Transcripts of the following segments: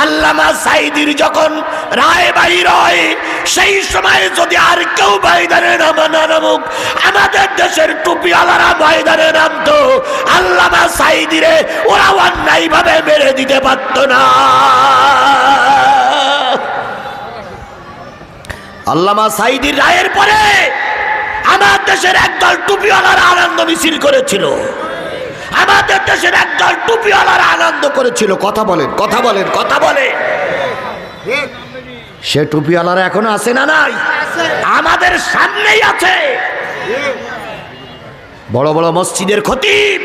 আল্লামা সাঈদীর যখন রায় বাইর হয়, সেই সময় যদি আর কেউ ময়দানে নামুক, আমাদের দেশের টুপিওয়ালারা ময়দানে নামতো, আল্লামা সাঈদীরে ওরা অন্যায় ভাবে মেরে দিতে পারত না। আল্লামা সাঈদীর রায়ের পরে আমার দেশের একদল টুপিওয়ালারা আনন্দ মিছিল করেছিল, আমাদের দেশের একদল টুপিওয়ালারা আনন্দ করেছিল। কথা বলেন, কথা বলেন, কথা বলে। সে টুপিওয়ালারা এখনো আছে না? নাই, আমাদের সামনেই আছে। বড় বড় মসজিদের খতিব,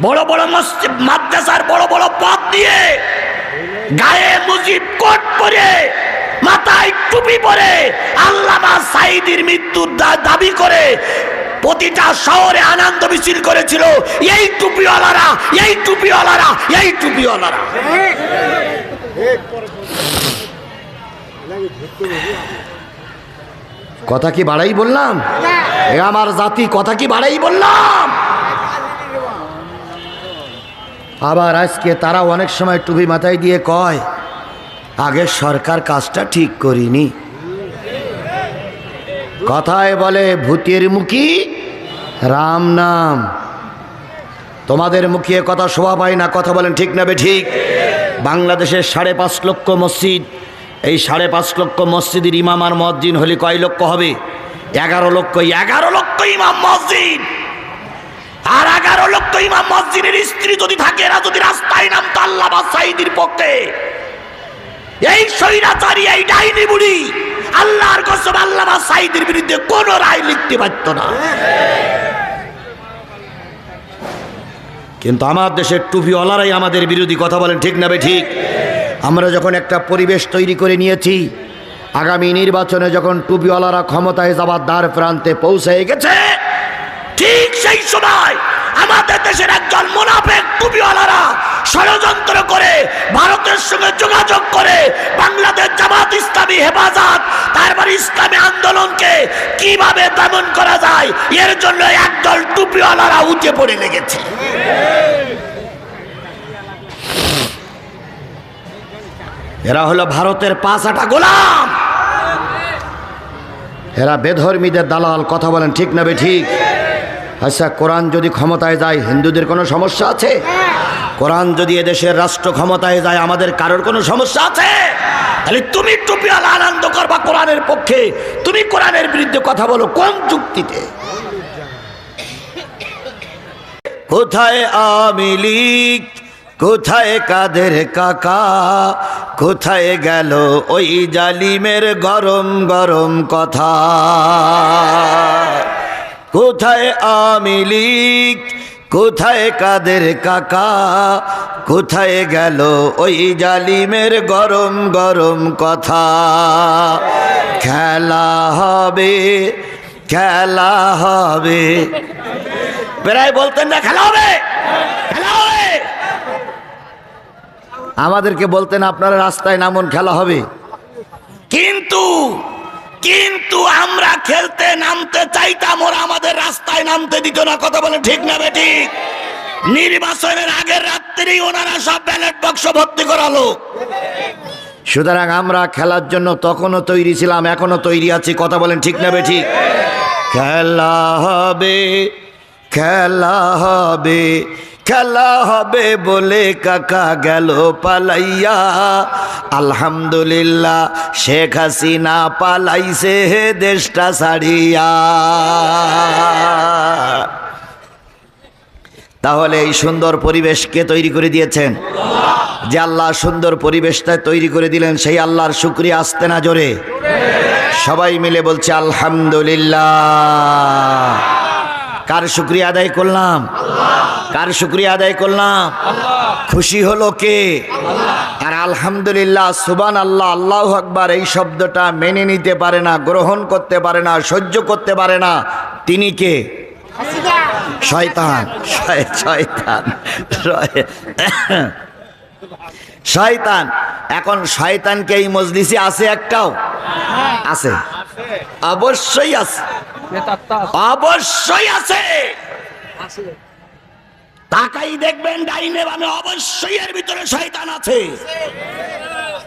বড় বড় মসজিদ মাদ্রাসার বড় বড় পদ দিয়ে, গায়ে মুজিব কোট পরে, মাথায় টুপি পরে, আল্লামা সাঈদীর মৃত্যুর দাবি করে প্রতিটা শহরে আনন্দ মিছিল করেছিল এই টুপিওয়ালারা, এই টুপিওয়ালারা, এই টুপিওয়ালারা। কথা কি বাড়াই বললাম? এ আমার জাতি, কথা কি বাড়াই বললাম? আবার আজকে তারা অনেক সময় টুপি মাথায় দিয়ে কয়, আগে সরকার কাজটা ঠিক করিনি। কথায় বলে ভূতের মুখী রাম নাম। তোমাদের মুখে কথা শোভা পায় না। কথা বলেন ঠিক না বেঠিক? বাংলাদেশের 5.5 লক্ষ মসজিদ, এই 5.5 লক্ষ মসজিদের ইমাম আর মুয়াজ্জিন হলে কয় লক্ষ হবে? 11 লক্ষ। 11 লক্ষ ইমাম মসজিদ, আর 11 লক্ষ ইমাম মসজিদের স্ত্রী যদি থাকে, এরা যদি রাস্তায় নামতো আল্লামা সাঈদীর পক্ষে, এই স্বৈরাচারী, এই ডাইনি বুড়ি আল্লাহর কসম আল্লামা সাঈদীর বিরুদ্ধে কোন রায় লিখতে পারত না। কিন্তু আমার দেশের টুপিওয়ালারাই আমাদের বিরোধী। কথা বলেন ঠিক না বেঠিক? আমরা যখন একটা পরিবেশ তৈরি করে নিয়েছি, আগামী নির্বাচনে যখন টুপিওয়ালারা ক্ষমতায় যাবার দ্বার প্রান্তে পৌঁছে গেছে, ঠিক সেই সময় আমাদের দেশের একজন মুনাফিক টুপিওয়ালারা ষড়যন্ত্র করে ভারতের সঙ্গে যোগাযোগ করে বাংলাদেশ জামাত ইসলামী হেফাজত, তারপর ইসলামী আন্দোলনকে কিভাবে দমন করা যায়, এর জন্য একদল টুপিওয়ালারা উঠে পড়ে লেগেছে। এরা হলো ভারতের 5 আটা গোলাম, এরা বেধর্মীদের দালাল। কথা বলেন ঠিক না বেঠিক? আচ্ছা, কোরআন যদি ক্ষমতায় যায় হিন্দুদের কোনো সমস্যা আছে? কোরআন যদি এদেশের রাষ্ট্র ক্ষমতায় যায় আমাদের কারোর কোনো সমস্যা আছে? তাহলে তুমি টুপিওয়ালা আনন্দ করবা কোরআনের পক্ষে, তুমি কোরআনের বিরুদ্ধে কথা বলো কোন যুক্তিতে? কোথায় আওয়ামী লীগ, কোথায় কাদের কাকা, কোথায় গেল ওই জালিমের গরম গরম কথা? কোথায় আওয়ামী লীগ, কোথায় কাদের কাকা, কোথায় গেল ওই জালিমের গরম গরম কথা? খেলা হবে, খেলা হবে, প্রায় বলতেন না খেলা হবে, খেলা হবে। আমাদেরকে বলতেন আপনারা রাস্তায় নামুন, খেলা হবে। কিন্তু কিন্তু আমরা খেলতে নামতে চাইতাম, ওরা আমাদের রাস্তায় নামতে দিত না। কথা বলে ঠিক না বেঠিক? নির্বাচনের আগের রাত্রেই ওনারা সব ব্যালট বাক্স ভর্তি করালো। সুতরাং আমরা খেলার জন্য তখনও তৈরি ছিলাম, এখনো তৈরি আছি। কথা বলেন ঠিক না বেঠিক? খেলা হবে, খেলা হবে, খেলা হবে বলে কাকা গেল পালাইয়া। আলহামদুলিল্লাহ শেখ হাসিনা পালাইছে দেশটা ছাড়িয়া। তাহলে এই সুন্দর পরিবেশ কে তৈরি করে দিয়েছেন? যে আল্লাহ সুন্দর পরিবেশটা তৈরি করে দিলেন, সেই আল্লাহর শুকরিয়া আসতে না জোরে? সবাই মিলে বলছে আলহামদুলিল্লাহ। কার শুকরিয়া আদায় করলাম? কার শুকরিয়া আদায় করলাম? খুশি হলো কে? আর আলহামদুলিল্লাহ, সুবহান আল্লাহ, আল্লাহু আকবার এই শব্দটা মেনে নিতে পারে না, গ্রহণ করতে পারে না, সহ্য করতে পারে না। তিনি কে? শয়তান। শয়তান, শয়তান। এখন শয়তানকে এই মজলিসে আছে? একটাও আছে? অবশ্যই আছে, অবশ্যই আছে। তাকাই দেখবেন ডাইনে বামে, অবশ্যই এর ভিতরে শয়তান আছে।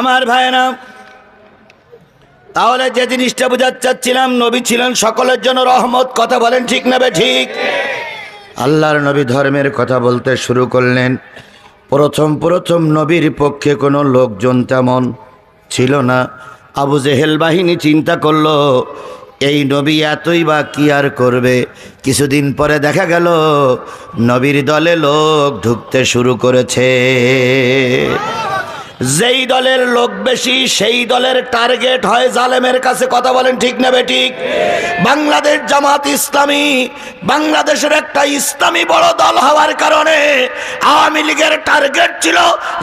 আমার ভাইয়েরা, তাহলে যে জিনিসটা বোঝাতে চাচ্ছিলাম, নবী ছিলেন সকলের জন্য রহমত। কথা বলেন ঠিক না ঠিক? আল্লাহর নবী ধর্মের কথা বলতে শুরু করলেন। প্রথম নবীর পক্ষে কোনো লোকজন তেমন ছিল না। আবু জেহেল বাহিনী চিন্তা করলো, এই নবী এতই বা কি আর করবে। কিছুদিন পরে দেখা গেল নবীর দলে লোক ঢুকতে শুরু করেছে। যেই দলের লোক বেশি সেই দলের টার্গেট হয় জালেমের কাছে। কথা বলেন ঠিক না ঠিক? বাংলাদেশ জামাত ইসলামী বাংলাদেশের একটা ইসলামী বড় দল হওয়ার কারণে আওয়ামী লীগের টার্গেট ছিল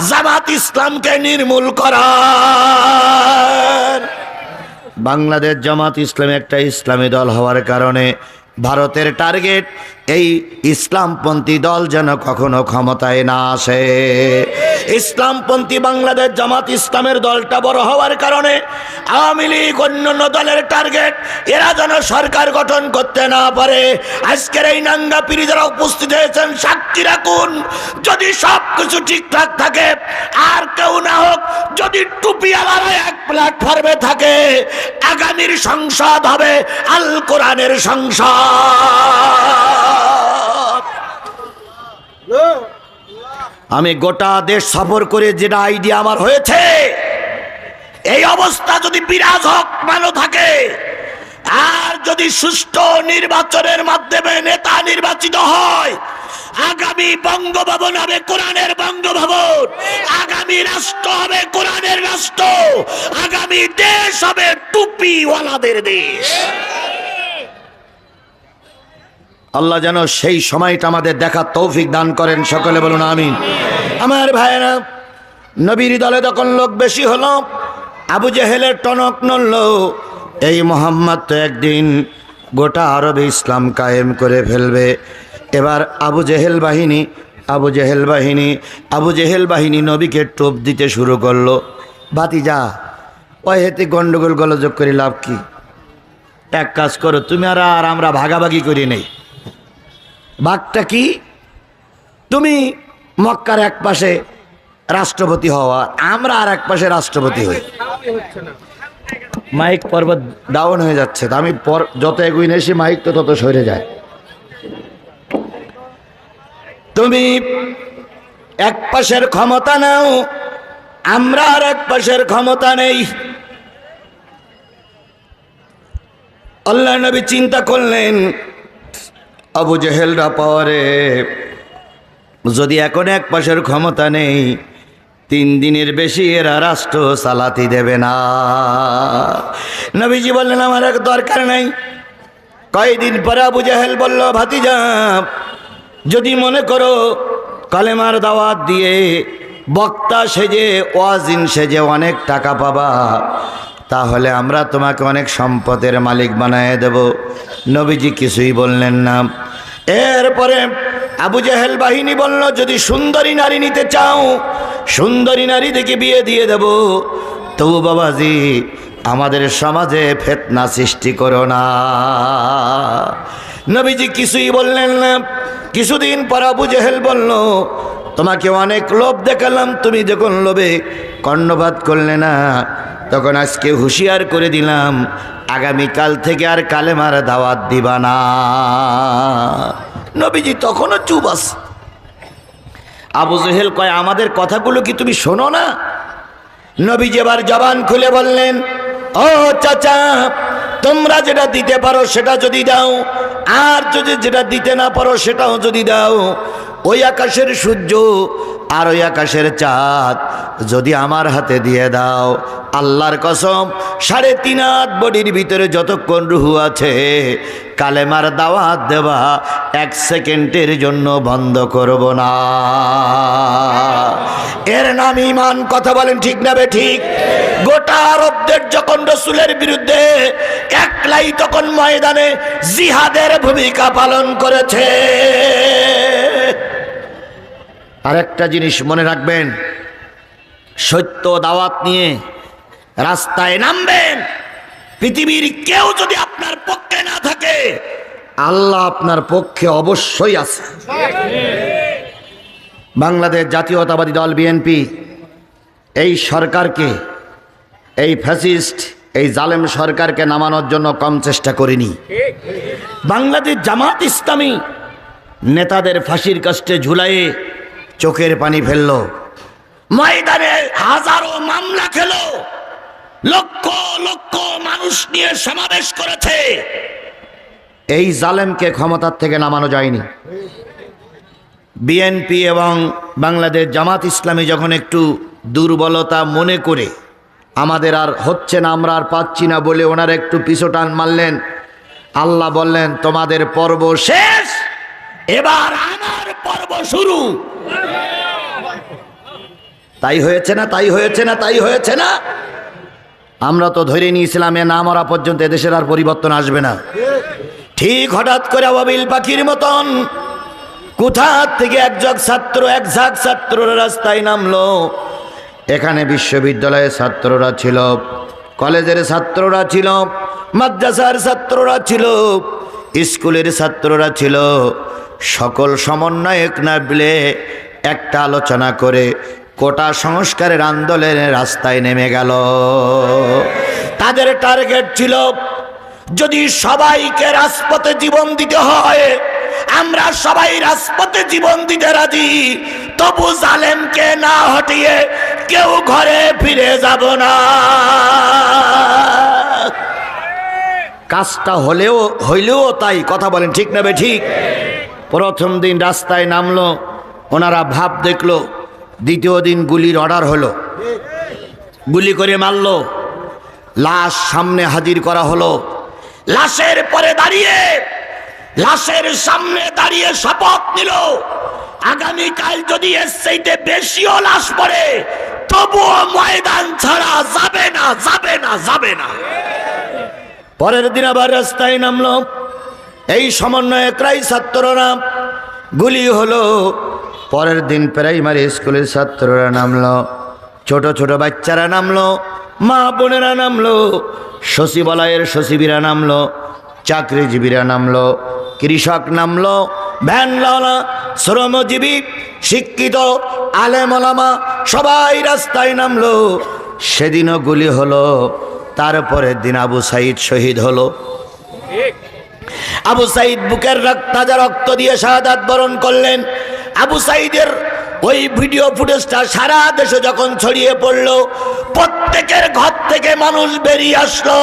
জামাত ইসলামকে নির্মূল করা। বাংলাদেশ জামাত ইসলামী একটা ইসলামী দল হওয়ার কারণে ভারতের টার্গেট এই ইসলামপন্থী দল যেন কখনো ক্ষমতায় না আসে। ইসলামপন্থী বাংলাদেশ জামাত ইসলামের দলটা বড় হওয়ার কারণে আওয়ামী লীগ অন্যান্য দলের টার্গেট এরা যেন সরকার গঠন করতে না পারে। আজকের এই নাঙ্গা পীর যারা উপস্থিত হয়েছেন সাক্ষী রাখুন, যদি সব কিছু ঠিকঠাক থাকে আর কেউ না হোক, যদি টুপিওয়ালারা এক প্ল্যাটফর্মে থাকে, আগামীর সংসদ হবে আল কোরআনের সংসদ। আমি গোটা দেশ সফর করে যেটা আইডিয়া আমার হয়েছে, এই অবস্থা যদি বিরাজ হক ভালো থাকে, আর যদি সুষ্ঠু নির্বাচনের মাধ্যমে নেতা নির্বাচিত হয়, আগামী বঙ্গভবন হবে কোরআনের বঙ্গভবন, আগামী রাষ্ট্র হবে কোরআনের রাষ্ট্র, আগামী দেশ হবে টুপিওয়ালাদের দেশ। আল্লাহ যেন সেই সময়টা আমাদের দেখার তৌফিক দান করেন। সকলে বলুন আমিন। আমার ভাইয়েরা, নবীর দলে তখন লোক বেশি হলো, আবু জেহেলের টনক নড়ল। এই মোহাম্মদ তো একদিন গোটা আরবে ইসলাম কায়েম করে ফেলবে। এবার আবু জেহেল বাহিনী নবীকে টোপ দিতে শুরু করলো। ভাতিজা, ওই হেতে গন্ডগোল গলযোগ করে লাভ কি? এক কাজ করো, তুমি আর আমরা ভাগাভাগি করি নেই। ভাগটা কি? তুমি মক্কার এক পাশে রাষ্ট্রপতি হওয়া, আমরা আর এক পাশে রাষ্ট্রপতি হই। মাইক পর্বত ডাউন হয়ে যাচ্ছে, আমি যত এগুই নেছি মাইক তো তত সরে যায়। তুমি এক পাশের ক্ষমতা নাও, আমরা আর এক পাশের ক্ষমতা নেই। আল্লাহ নবী চিন্তা করলেন, আবু জেহেলরা পাওয়ারে যদি এখন এক পাশের ক্ষমতা নেই, 3 দিনের বেশি এরা রাষ্ট্র চালাতে দেবে না। নবীজি বললেন, আমার এক দরকার নাই। কয়েকদিন পরে আবু জেহেল বলল, ভাতিজা, যদি মনে করো কালেমার দাওয়াত দিয়ে বক্তা সেজে ওয়াজিন সেজে অনেক টাকা পাবা, তাহলে আমরা তোমাকে অনেক সম্পদের মালিক বানিয়ে দেব। নবীজি কিছুই বললেন না। এরপরে আবু জেহেল বাহিনী বলল, যদি সুন্দরী নারী নিতে চাও, সুন্দরী নারী দেখে বিয়ে দিয়ে দেব, তবু বাবাজি আমাদের সমাজে ফিতনা সৃষ্টি করো না। নবীজি কিছুই বললেন না। কিছুদিন পর আবু জেহেল বলল, তোমাকে অনেক লোভ দেখালাম, তুমি যখন লোভে কর্ণপাত করলে না, তখন আজকে হুঁশিয়ার করে দিলাম, আগামীকাল থেকে আর কালেমার দাওয়াত দিবা না। নবীজি তখনও চুপ আছে। আবু জেহেল কয়, আমাদের কথাগুলো কি তুমি শোনো না? নবীজি এবার জবান খুলে বললেন, ও চাচা, তোমরা যেটা দিতে পারো সেটা যদি দাও, আর যদি যেটা দিতে না পারো সেটাও যদি দাও, ওই আকাশের সূর্য আর ওই আকাশের চাঁদ যদি আমার হাতে দিয়ে দাও, আল্লাহর কসম 3.5 হাত বডির ভিতরে যতক্ষণ রুহু আছে, কালেমার দাওয়াত দেওয়া 1 সেকেন্ডের জন্য বন্ধ করব না। এর নাম ঈমান। কথা বলেন ঠিক না ঠিক? গোটা আরবদের যখন রাসূলের বিরুদ্ধে একলাই তখন ময়দানে জিহাদের ভূমিকা পালন করেছে। আরেকটা জিনিস মনে রাখবেন, সত্য দাওয়াত নিয়ে রাস্তায় নামবেন, পৃথিবীর কেউ যদি আপনার পক্ষে না থাকে, আল্লাহ আপনার পক্ষে অবশ্যই আছে। বাংলাদেশ জাতীয়তাবাদী দল বিএনপি এই সরকারকে, এই ফ্যাসিস্ট, এই জালেম সরকারকে নামানোর জন্য কম চেষ্টা করিনি। বাংলাদেশ জামাত ইসলামী নেতাদের ফাঁসির কাস্টে ঝুলাইয়ে চোখের পানি ফেলল, ময়দানে হাজারো মামলা খেলো, লক্ষ লক্ষ মানুষ নিয়ে সমাবেশ করেছে। এই জালেমকে ক্ষমতার থেকে নামানো যায়নি। বিএনপি এবং বাংলাদেশ জামাত ইসলামী যখন একটু দুর্বলতা মনে করে আমাদের আর হচ্ছে না, আমরা আর পাচ্ছি না বলে ওনারা একটু পিছুটান মারলেন, আল্লাহ বললেন তোমাদের পর্ব শেষ, এবার আমার পর্ব শুরু। তাই হয়েছে না, তাই হয়েছে না, তাই হয়েছে না। আমরা তো ধরে নিয়েছিলাম এ না মরা পর্যন্ত এদেশের আর পরিবর্তন আসবে না। ঠিক হঠাৎ করে আবাবিল পাখির মতন কোথা থেকে এক ঝাঁক ছাত্ররা রাস্তায় নামলো। এখানে বিশ্ববিদ্যালয়ের ছাত্ররা ছিল, কলেজের ছাত্ররা ছিল, মাদ্রাসার ছাত্ররা ছিল, স্কুলের ছাত্ররা ছিল। সকল সমন্বয়ক না মিলে একটা আলোচনা করে কোটা সংস্কারের আন্দোলনের রাস্তায় নেমে গেল। তাদের টার্গেট ছিল যদি সবাইকে রাজপথে জীবন দিতে হয়, আমরা সবাই রাজপথে জীবন দিতে রাজি, তবু জালেমকে না হটিয়ে কেউ ঘরে ফিরে যাব না। কাজটা হইলেও তাই, কথা বলেন ঠিক না বে ঠিক? প্রথম দিন রাস্তায় নামলো, ওনারা ভাব দেখলো। দ্বিতীয় দিন গুলির অর্ডার হলো, গুলি করে মারলো, লাশ সামনে হাজির করা হলো। লাশের পরে দাঁড়িয়ে, লাশের সামনে দাঁড়িয়ে শপথ নিল আগামীকাল যদি এর চাইতে বেশিও লাশ পড়ে তবুও ময়দান ছাড়া যাবে না, যাবে না, যাবে না। পরের দিন আবার রাস্তায় নামলো এই সমন্বয়করাই, ছাত্ররা, গুলি হলো। পরের দিন প্রাইমারি স্কুলের ছাত্ররা নামলো, ছোট ছোট বাচ্চারা নামলো, মা বোনেরা নামলো, সচিবালয়ের সচিবীরা নামলো, চাকরিজীবীরা নামলো, কৃষক নামলো, ভ্যানওয়ালা, শ্রমজীবী, শিক্ষিত, আলেম ওলামা সবাই রাস্তায় নামলো। সেদিনও গুলি হলো। তারপরের দিন আবু সাইদ শহীদ হলো। আবু সাইদ বুকের তাজা রক্ত দিয়ে শাহাদাত বরণ করলেন। আবু সাইদের ওই ভিডিও ফুটেজটা সারা দেশে যখন ছড়িয়ে পড়লো, প্রত্যেকের ঘর থেকে মানুষ বেরিয়ে আসলো।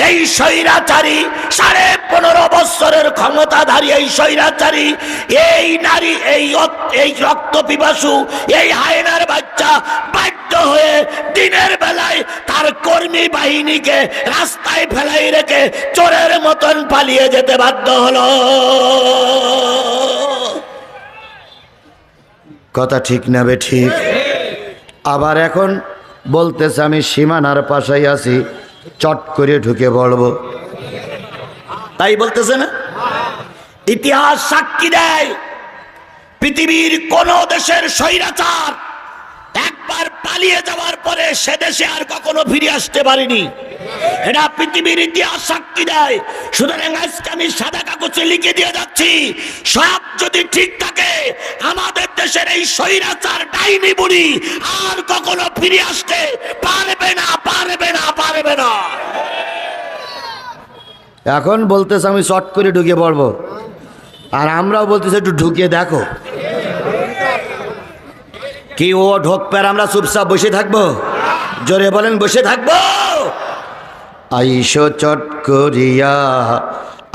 এই স্বৈরাচারী 15.5 বছরের ক্ষমতাধারী এই স্বৈরাচারী, এই নারী, এই রক্ত পিপাসু, এই হায়নার বাচ্চা বাধ্য হয়ে দিনের বেলায় তার কর্মী বাহিনীকে রাস্তায় ফেলাই রেখে চোরের মতন পালিয়ে যেতে বাধ্য হলো। কথা ঠিক না বে ঠিক? আবার এখন বলতেছে আমি সীমানার পাশেই আছি, চট করে ঢুকে পড়বো, তাই বলতেছে না? ইতিহাস সাক্ষী দেয় পৃথিবীর কোন দেশের স্বৈরাচার একবার পালিয়ে যাওয়ার পরে সে দেশে আর কখনো ফিরে আসতে পারেনি। এটা পৃথিবীর ইতিহাস সাক্ষী দেয়। সুতরাং আজকে আমি সাদা কাগজে লিখে দিয়ে যাচ্ছি, সব যদি ঠিক থাকে আমাদের দেশের এই স্বৈরাচার ডাইনি বুড়ি আর কখনো ফিরে আসতে পারবে না, পারবে না, পারবে না। এখন বলতেছে আমি শর্ট করে ঢুকে পড়বো, আর আমরাও বলতেছি একটু ঢুকে দেখো। কি ও ঢোকবে আর আমরা চুপচাপ বসে থাকবো? জোরে বলেন, বসে থাকবো? আইসো চট করিয়া,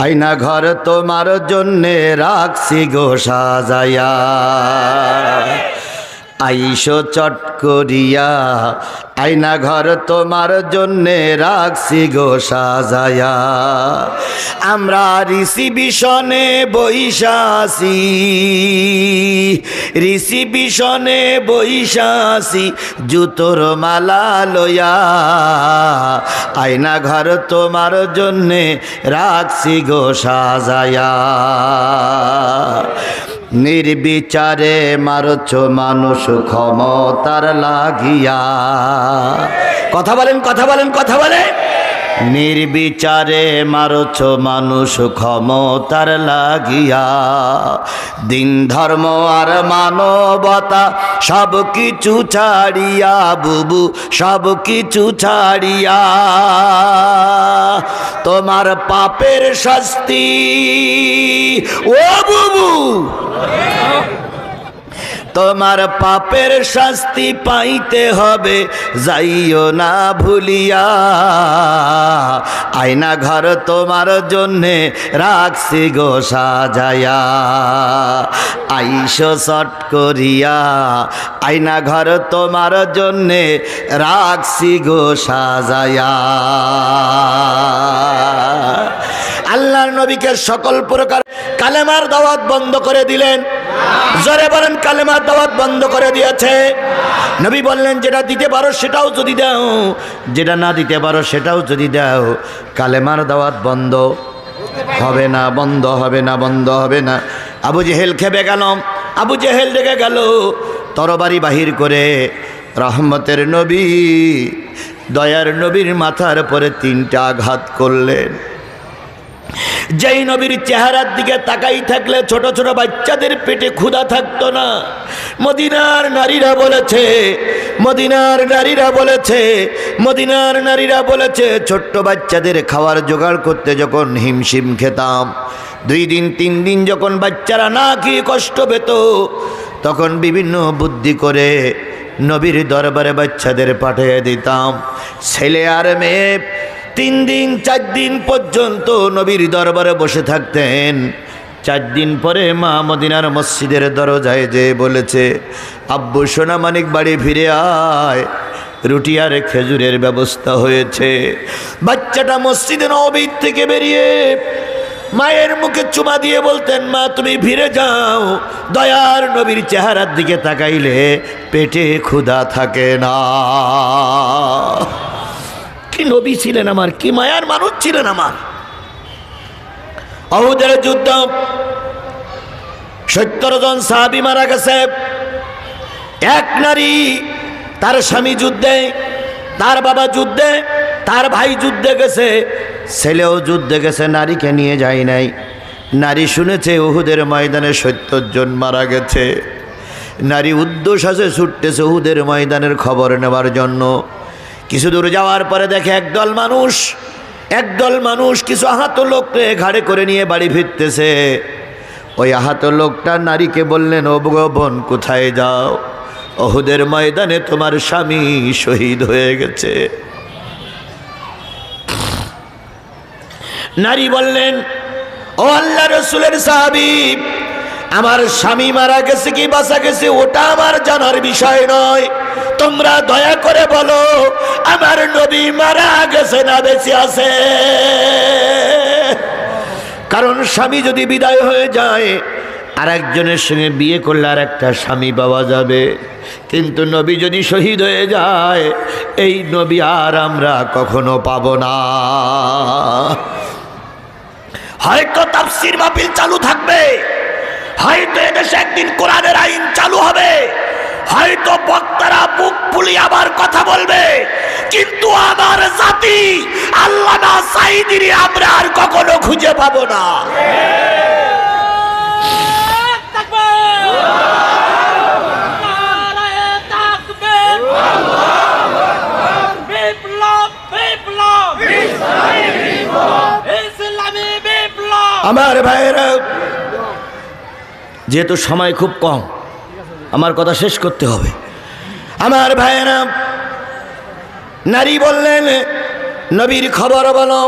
আয়না ঘর তোমার জন্যে রাখছি গো সাজায়া। আইসো চট করিয়া, আয়না ঘর তোমার জন্যে রাখছি গো সাজায়া। আমরা রিসিবিশনে বইসাছি, রিসিবিশনে বইসাছি জুতোর মালা লইয়া। আয়না ঘর তোমার জন্যে রাখছি গো সাজায়া। নির্বিচারে মারছ মানুষ ক্ষমতার লাগিয়া। কথা বলেন, কথা বলেন, কথা বলেন। নির্বিচারে মারছ মানুষ ক্ষমতার লাগিয়া, দিন ধর্ম আর মানবতা সব কিছু ছাড়িয়া বুবু, সব কিছু ছাড়িয়া তোমার পাপের শাস্তি ও বুবু, তোমার পাপের শাস্তি পাইতে হবে, যাইও না ভুলিয়া। আয়না ঘর তোমার জন্যে রাখছি গো সাজায়া, আইসো চট করিয়া, আয়না ঘর তোমার জন্যে রাখছি গো সাজায়া। আল্লাহর নবীকে সকল প্রকার কালেমার দাওয়াত বন্ধ করে দিলেন। জোরে বলেন, কালেমার দাওয়াত বন্ধ করে দিয়েছে। নবী বললেন, যেটা দিতে পারো সেটাও যদি দাও, যেটা না দিতে পারো সেটাও যদি দাও, কালেমার দাওয়াত বন্ধ হবে না, বন্ধ হবে না, বন্ধ হবে না। আবু জেহেল খেপে গেল, আবু জেহেল রেগে গেল, তরবারি বাহির করে রহমতের নবী, দয়ার নবীর মাথার পরে 3টা আঘাত করলেন। যেই নবীর চেহারার দিকে তাকাই থাকলে ছোট ছোট বাচ্চাদের পেটে ক্ষুধা থাকতো না। মদিনার নারীরা বলেছে, মদিনার নারীরা বলেছে, মদিনার নারীরা বলেছে, ছোট্ট বাচ্চাদের খাওয়ার জোগাড় করতে যখন হিমশিম খেতাম, 2 দিন 3 দিন যখন বাচ্চারা না খেয়ে কষ্ট পেত, তখন বিভিন্ন বুদ্ধি করে নবীর দরবারে বাচ্চাদের পাঠিয়ে দিতাম। ছেলে আর মেয়ে 3 দিন 4 দিন পর্যন্ত নবীর দরবারে বসে থাকতেন। 4 দিন পরে মা মদিনার মসজিদের দরজায় যেয়ে বলেছে, আব্বু সোনা মানিক বাড়ি ফিরে আয়, রুটি আর খেজুরের ব্যবস্থা হয়েছে। বাচ্চাটা মসজিদে নববী থেকে বেরিয়ে মায়ের মুখে চুমা দিয়ে বলতেন, মা তুমি ফিরে যাও, দয়ার নবীর চেহারার দিকে তাকাইলে পেটে ক্ষুধা থাকে না। কি নবী ছিলেন আমার, কি মায়ার মানুষ ছিলেন আমার। উহুদের যুদ্ধ 70 জন সাহাবী মারা গেছে। এক নারী, তার স্বামী যুদ্ধে, তার বাবা যুদ্ধে, তার ভাই যুদ্ধে গেছে, ছেলেও যুদ্ধে গেছে, নারীকে নিয়ে যায় নাই। নারী শুনেছে উহুদের ময়দানে 70 জন মারা গেছে। নারী উদ্দেশ্য আছে, ছুটতেছে উহুদের ময়দানের খবর নেওয়ার জন্য। কিছু দূর যাওয়ার পরে দেখে একদল মানুষ কিছু আহত লোককে ঘাড়ে করে নিয়ে বাড়ি ফিরতেছে। ওই আহত লোকটা নারীকে বললেন, ও বোন কোথায় যাও, উহুদের ময়দানে তোমার স্বামী শহীদ হয়ে গেছে। নারী বললেন, ও আল্লাহ রসুলের সাহাবী, আমার স্বামী মারা গেছে কি বাঁচা গেছে ওটা আমার জানার বিষয় নয়, তোমরা দয়া করে বলো আমার নবী মারা গেছে না বেঁচে আছে। কারণ স্বামী যদি বিদায় হয়ে যায়, আর একজনের সঙ্গে বিয়ে করলে আর একটা স্বামী পাওয়া যাবে, কিন্তু নবী যদি শহীদ হয়ে যায়, এই নবী আর আমরা কখনো পাবো না। হয়তো তাফসীর মাহফিল চালু থাকবে, হয়তো এদেশে একদিন কোরআনের আইন চালু হবে, হয়তো বক্তারা বুক ফুলিয়ে আবার কথা বলবে, কিন্তু আমার জাতি আল্লামা সাঈদীর আমরা আর কখনো খুঁজে পাবো না। আমার ভাইয়েরা, যেহেতু সময় খুব কম, আমার কথা শেষ করতে হবে। আমার ভাইয়েরা, নারী বললেন, নবীর খবর বলো।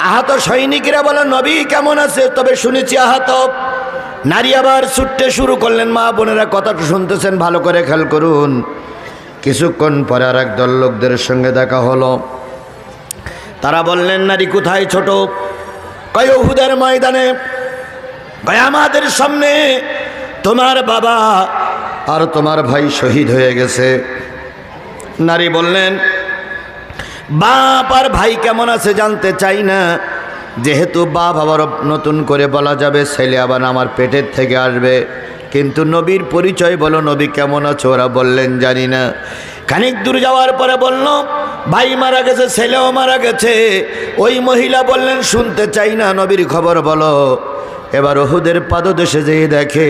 আহত সৈনিকেরা বলো, নবী কেমন আছে? তবে শুনেছি আহত। নারী আবার ছুটতে শুরু করলেন। মা বোনেরা কথাটা শুনতেছেন, ভালো করে খেয়াল করুন। কিছুক্ষণ পরে আর একদল লোকদের সঙ্গে দেখা হলো। তারা বললেন, নারী কোথায়? ছোট কয় উহুদের ময়দানে। কয় আমাদের সামনে তোমার বাবা আর তোমার ভাই শহীদ হয়ে গেছে। নারী বললেন, বাপ আর ভাই কেমন আছে জানতে চাই না, যেহেতু বাপ আবার নতুন করে বলা যাবে, ছেলে আবার আমার পেটের থেকে আসবে, কিন্তু নবীর পরিচয় বলো, নবী কেমন আছো? ওরা বললেন জানি না। খানিক দূর যাওয়ার পরে বলল, ভাই মারা গেছে, ছেলেও মারা গেছে। ওই মহিলা বললেন, শুনতে চাই না, নবীর খবর বলো। এবার উহুদের পাদদেশে যেয়ে দেখে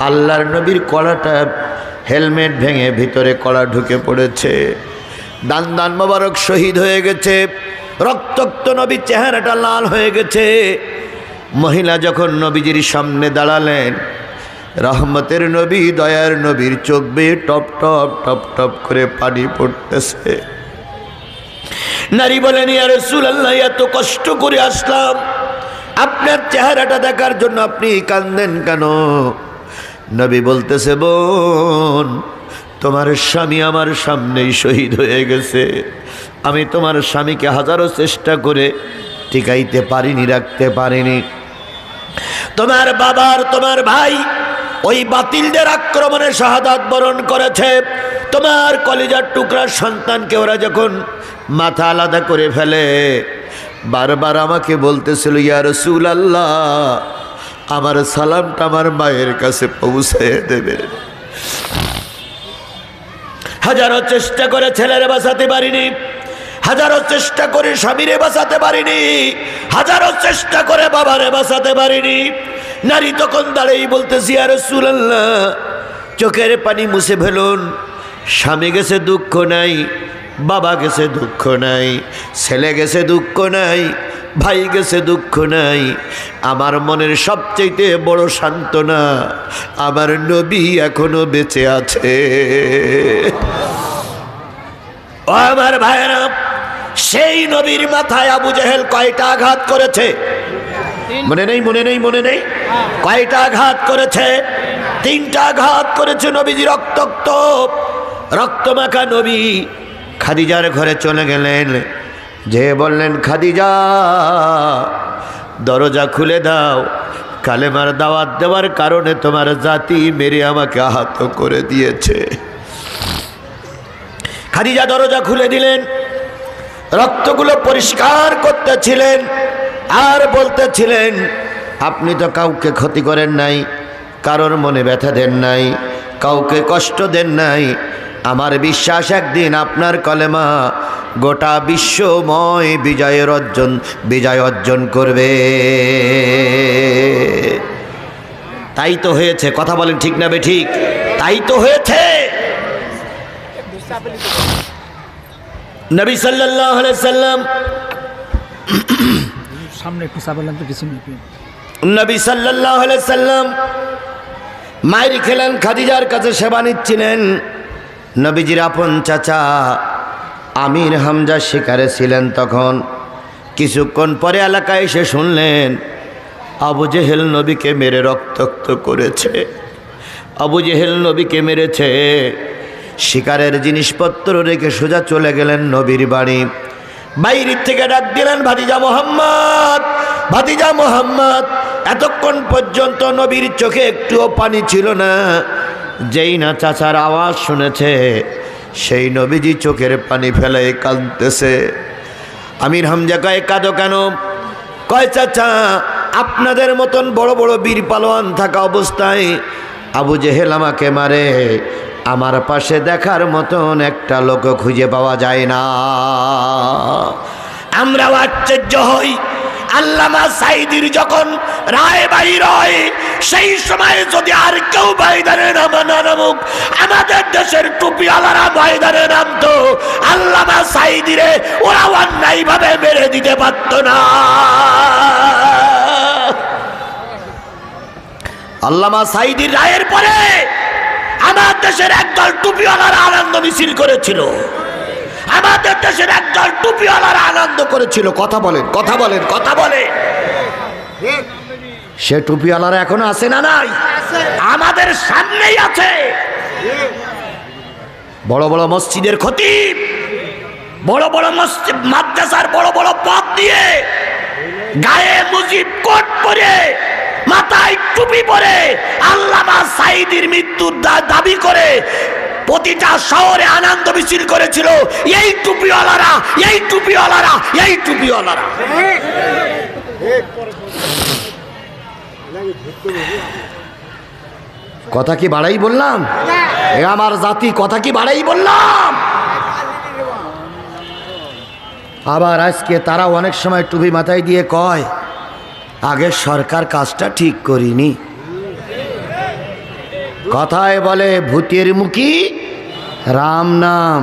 আল্লাহর নবীর কলাটা, হেলমেট ভেঙে ভিতরে কলা ঢুকে পড়েছে। দান দান মোবারক শহীদ হয়ে গেছে, রক্তাক্ত নবীর চেহারাটা লাল হয়ে গেছে। মহিলা যখন নবীজির সামনে দাঁড়ালেন, রহমতের নবী, দয়ার নবীর চোখ বেয়ে টপ টপ টপ টপ করে পানি পড়তেছে। নারী বলেন, ইয়া রাসূলুল্লাহ, এত কষ্ট করে আসলাম আপনার চেহারাটা দেখার জন্য, আপনি কাঁদেন কেন? নবী বলতেছে, বোন, তোমার স্বামী আমার সামনেই শহীদ হয়ে গেছে। আমি তোমার স্বামীকে হাজারো চেষ্টা করে টিকাইতে পারিনি, রাখতে পারিনি। তোমার বাবার, তোমার ভাই ওই বাতিলদের আক্রমণে শাহাদাত বরণ করেছে। তোমার কলিজার টুকরার সন্তানকে ওরা যখন মাথা আলাদা করে ফেলে, বারবার আমাকে বলতেছিল, ইয়া রাসূলুল্লাহ, আমার সালামটা আমার মায়ের কাছে পৌঁছে দেবে। হাজারো চেষ্টা করে ছেলেরে বাঁচাতে পারিনি, হাজারো চেষ্টা করে স্বামীরে বাঁচাতে পারিনি, হাজারো চেষ্টা করে বাবারে বাঁচাতে পারিনি। নারী তখন দাঁড়িয়ে বলতেছি, ইয়া রাসূলুল্লাহ, চোখের পানি মুছে ফেলুন। স্বামী গেছে দুঃখ নাই, বাবা গেছে দুঃখ নাই, ছেলে গেছে দুঃখ নাই, ভাই গেছে দুঃখ নাই। আমার মনের সবচেয়ে বড় সান্ত্বনা, আমার নবী এখনো বেঁচে আছে। ও আমার ভাইরা, সেই নবীর মাথায় আবু জেহেল কয়টা আঘাত করেছে? মনে নেই, মনে নেই, মনে নেই? কয়টা আঘাত করেছে? 3টা আঘাত করেছে। নবীজি রক্তাক্ত, রক্তমাখা নবী খাদিজার ঘরে চলে গেলেন, যে বললেন, খাদিজা, দরজা খুলে দাও, কালেমার দাওয়াত দেওয়ার কারণে তোমার জাতি মেরে আমাকে আহত করে দিয়েছে। খাদিজা দরজা খুলে দিলেন, রক্তগুলো পরিষ্কার করতেছিলেন আর বলতেছিলেন, আপনি তো কাউকে ক্ষতি করেন নাই, কারোর মনে ব্যথা দেন নাই, কাউকে কষ্ট দেন নাই। আমার বিশ্বাস একদিন আপনার কলেমা গোটা বিশ্বময় বিজয় অর্জন করবে। তাই তো হয়েছে, কথা বলেন ঠিক না বেঠিক? তাই তো হয়েছে। নবী সাল্লাল্লাহু আলাইহি সাল্লাম, সামনে একটু চাপালাম তো কিছু নেই। নবী সাল্লাল্লাহু আলাইহি সাল্লাম মায়ের খেলেন, খাদিজার কাছে সেবা নিচ্ছিলেন। নবীজির আপন চাচা আমির হামজা শিকারে ছিলেন তখন। কিছুক্ষণ পরে এলাকায় এসে শুনলেন আবু জেহেল নবীকে মেরে রক্তাক্ত করেছে। আবু জেহেল নবীকে মেরেছে। শিকারের জিনিসপত্র রেখে সোজা চলে গেলেন নবীর বাড়ি। বাইরের থেকে ডাক দিলেন, ভাতিজা মোহাম্মদ, ভাতিজা মোহাম্মদ। এতক্ষণ পর্যন্ত নবীর চোখে একটুও পানি ছিল না। যেই না চাচার আওয়াজ শুনেছে, সেই নবীজি চোখের পানি ফেলে কাঁদতেছে। আমির হামজা কয়, কাঁদো কেন? কয়, চাচা, আপনাদের মতন বড় বড় বীর পালোয়ান থাকা অবস্থায় আবু জেহেল আমাকে মারে, আমার পাশে দেখার মতন একটা লোক খুঁজে পাওয়া যায় না। আমরাও আশ্চর্য হই। আল্লামা সাইদির যখন রায় বাইর হয়, সেই সময় যদি আর কেউ ময়দানে নামুক, আমাদের দেশের টুপিওয়ালারা ময়দানে নামতো, আল্লামা সাইদিরে ওরা অন্যায় ভাবে মেরে দিতে পারত না। আল্লামা সাইদির রায়ের পরে আমার দেশের একদল টুপিওয়ালারা আনন্দ মিছিল করেছিল। আমাদের দেশের একদল টুপিওয়ালারা আনন্দ করেছিল। কথা বলেন, কথা বলেন, কথা বলে। সে টুপিওয়ালারা এখনো আছে না? নাই, আমাদের সামনেই আছে। বড় বড় মসজিদের খতিব, বড় বড় মসজিদ মাদ্রাসার বড় বড় পদ দিয়ে, গায়ে মুজিব কোট পরে, মাথায় টুপি পরে, আল্লামা সাইদির মৃত্যুর দাবি করে প্রতিটা শহরে আনন্দ মিছিল করেছিল এই টুপিওয়ালারা, এই টুপিওয়ালারা, এই টুপিওয়ালারা। কথা কি বাড়াই বললাম? এ আমার জাতি, কথা কি বাড়াই বললাম? আবার আজকে তারাও অনেক সময় টুপি মাথায় দিয়ে কয় আগে সরকার কাজটা ঠিক করিনি। কথায় বলে ভূতের মুখী রাম নাম।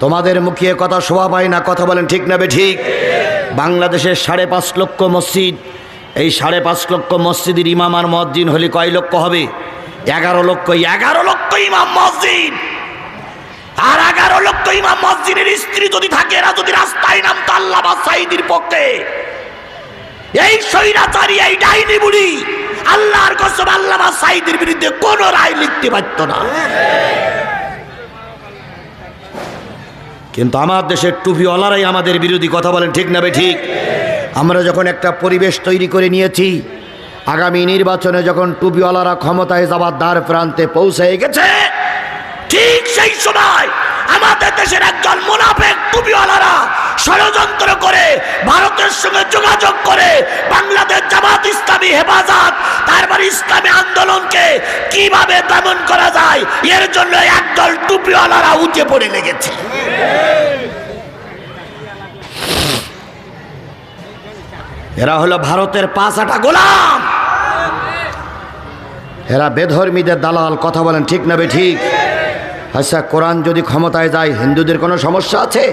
তোমাদের মুখে কথা শোভা পায় না, কথা বলেন ঠিক না ঠিক? বাংলাদেশের 5.5 লক্ষ মসজিদ, এই 5.5 লক্ষ মসজিদের ইমাম আর মুয়াজ্জিন হলে কয় লক্ষ হবে? 11 লক্ষ। 11 লক্ষ ইমাম মসজিদ আর 11 লক্ষ ইমাম মসজিদের স্ত্রী যদি থাকে, এরা যদি রাস্তায় নামতো আল্লামা সাঈদীর পক্ষে, এই স্বৈরাচারী এই ডাইনি বুড়ি আল্লাহর কসম আল্লামা সাঈদীর বিরুদ্ধে কোন রায় লিখতে পারত না। কিন্তু আমার দেশের টুপিওয়ালারাই আমাদের বিরোধী, কথা বলেন ঠিক না ঠিক? আমরা যখন একটা পরিবেশ তৈরি করে নিয়েছি, আগামী নির্বাচনে যখন টুপিওয়ালারা ক্ষমতায় যাবার দ্বার প্রান্তে পৌঁছে গেছে, ঠিক সেই সময় আমাদের দেশের একজন মুনাফিক টুপিওয়ালারা ষড়যন্ত্র করে ভারতের সঙ্গে যোগাযোগ করে বাংলাদেশ জামাত ইসলামী হেফাজত, তারপর ইসলামী আন্দোলনকে কিভাবে দমন করা যায় এর জন্য একদল টুপিওয়ালারা উঠে পড়ে লেগেছে। এরা হলো ভারতের 5 গোলাম, এরা বেধর্মীদের দালাল, কথা বলেন ঠিক না ঠিক? আচ্ছা, কোরআন যদি ক্ষমতায় যায় হিন্দুদের কোনো সমস্যা আছে?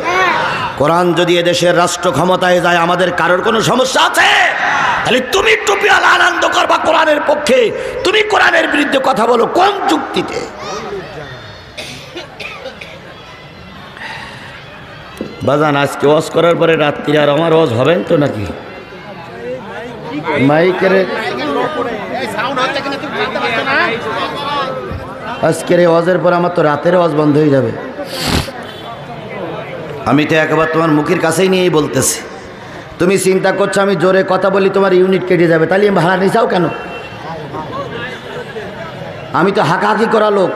কোরআন যদি এদেশের রাষ্ট্র ক্ষমতায় যায় আমাদের কারোর কোনো সমস্যা আছে? তাহলে তুমি টুপিওয়ালা আনন্দ করবা কোরআনের পক্ষে, তুমি কোরআনের বিরুদ্ধে কথা বলো কোন যুক্তিতে? বাজান আজকে ওয়াজ করার পরে রাত্রি আর আমার ওয়াজ হবেন তো নাকি? মাইকের আজকের এই ওয়াজের পর আমার তো রাতের ওয়াজ বন্ধ হয়ে যাবে। আমি তো একবার তোমার মুখের কাছেই নিয়েই বলতেছি। তুমি চিন্তা করছো আমি জোরে কথা বলি তোমার ইউনিট কেটে যাবে, তাহলে ভাড়া নিছাও কেন? আমি তো হাঁকাহাঁকি করা লোক,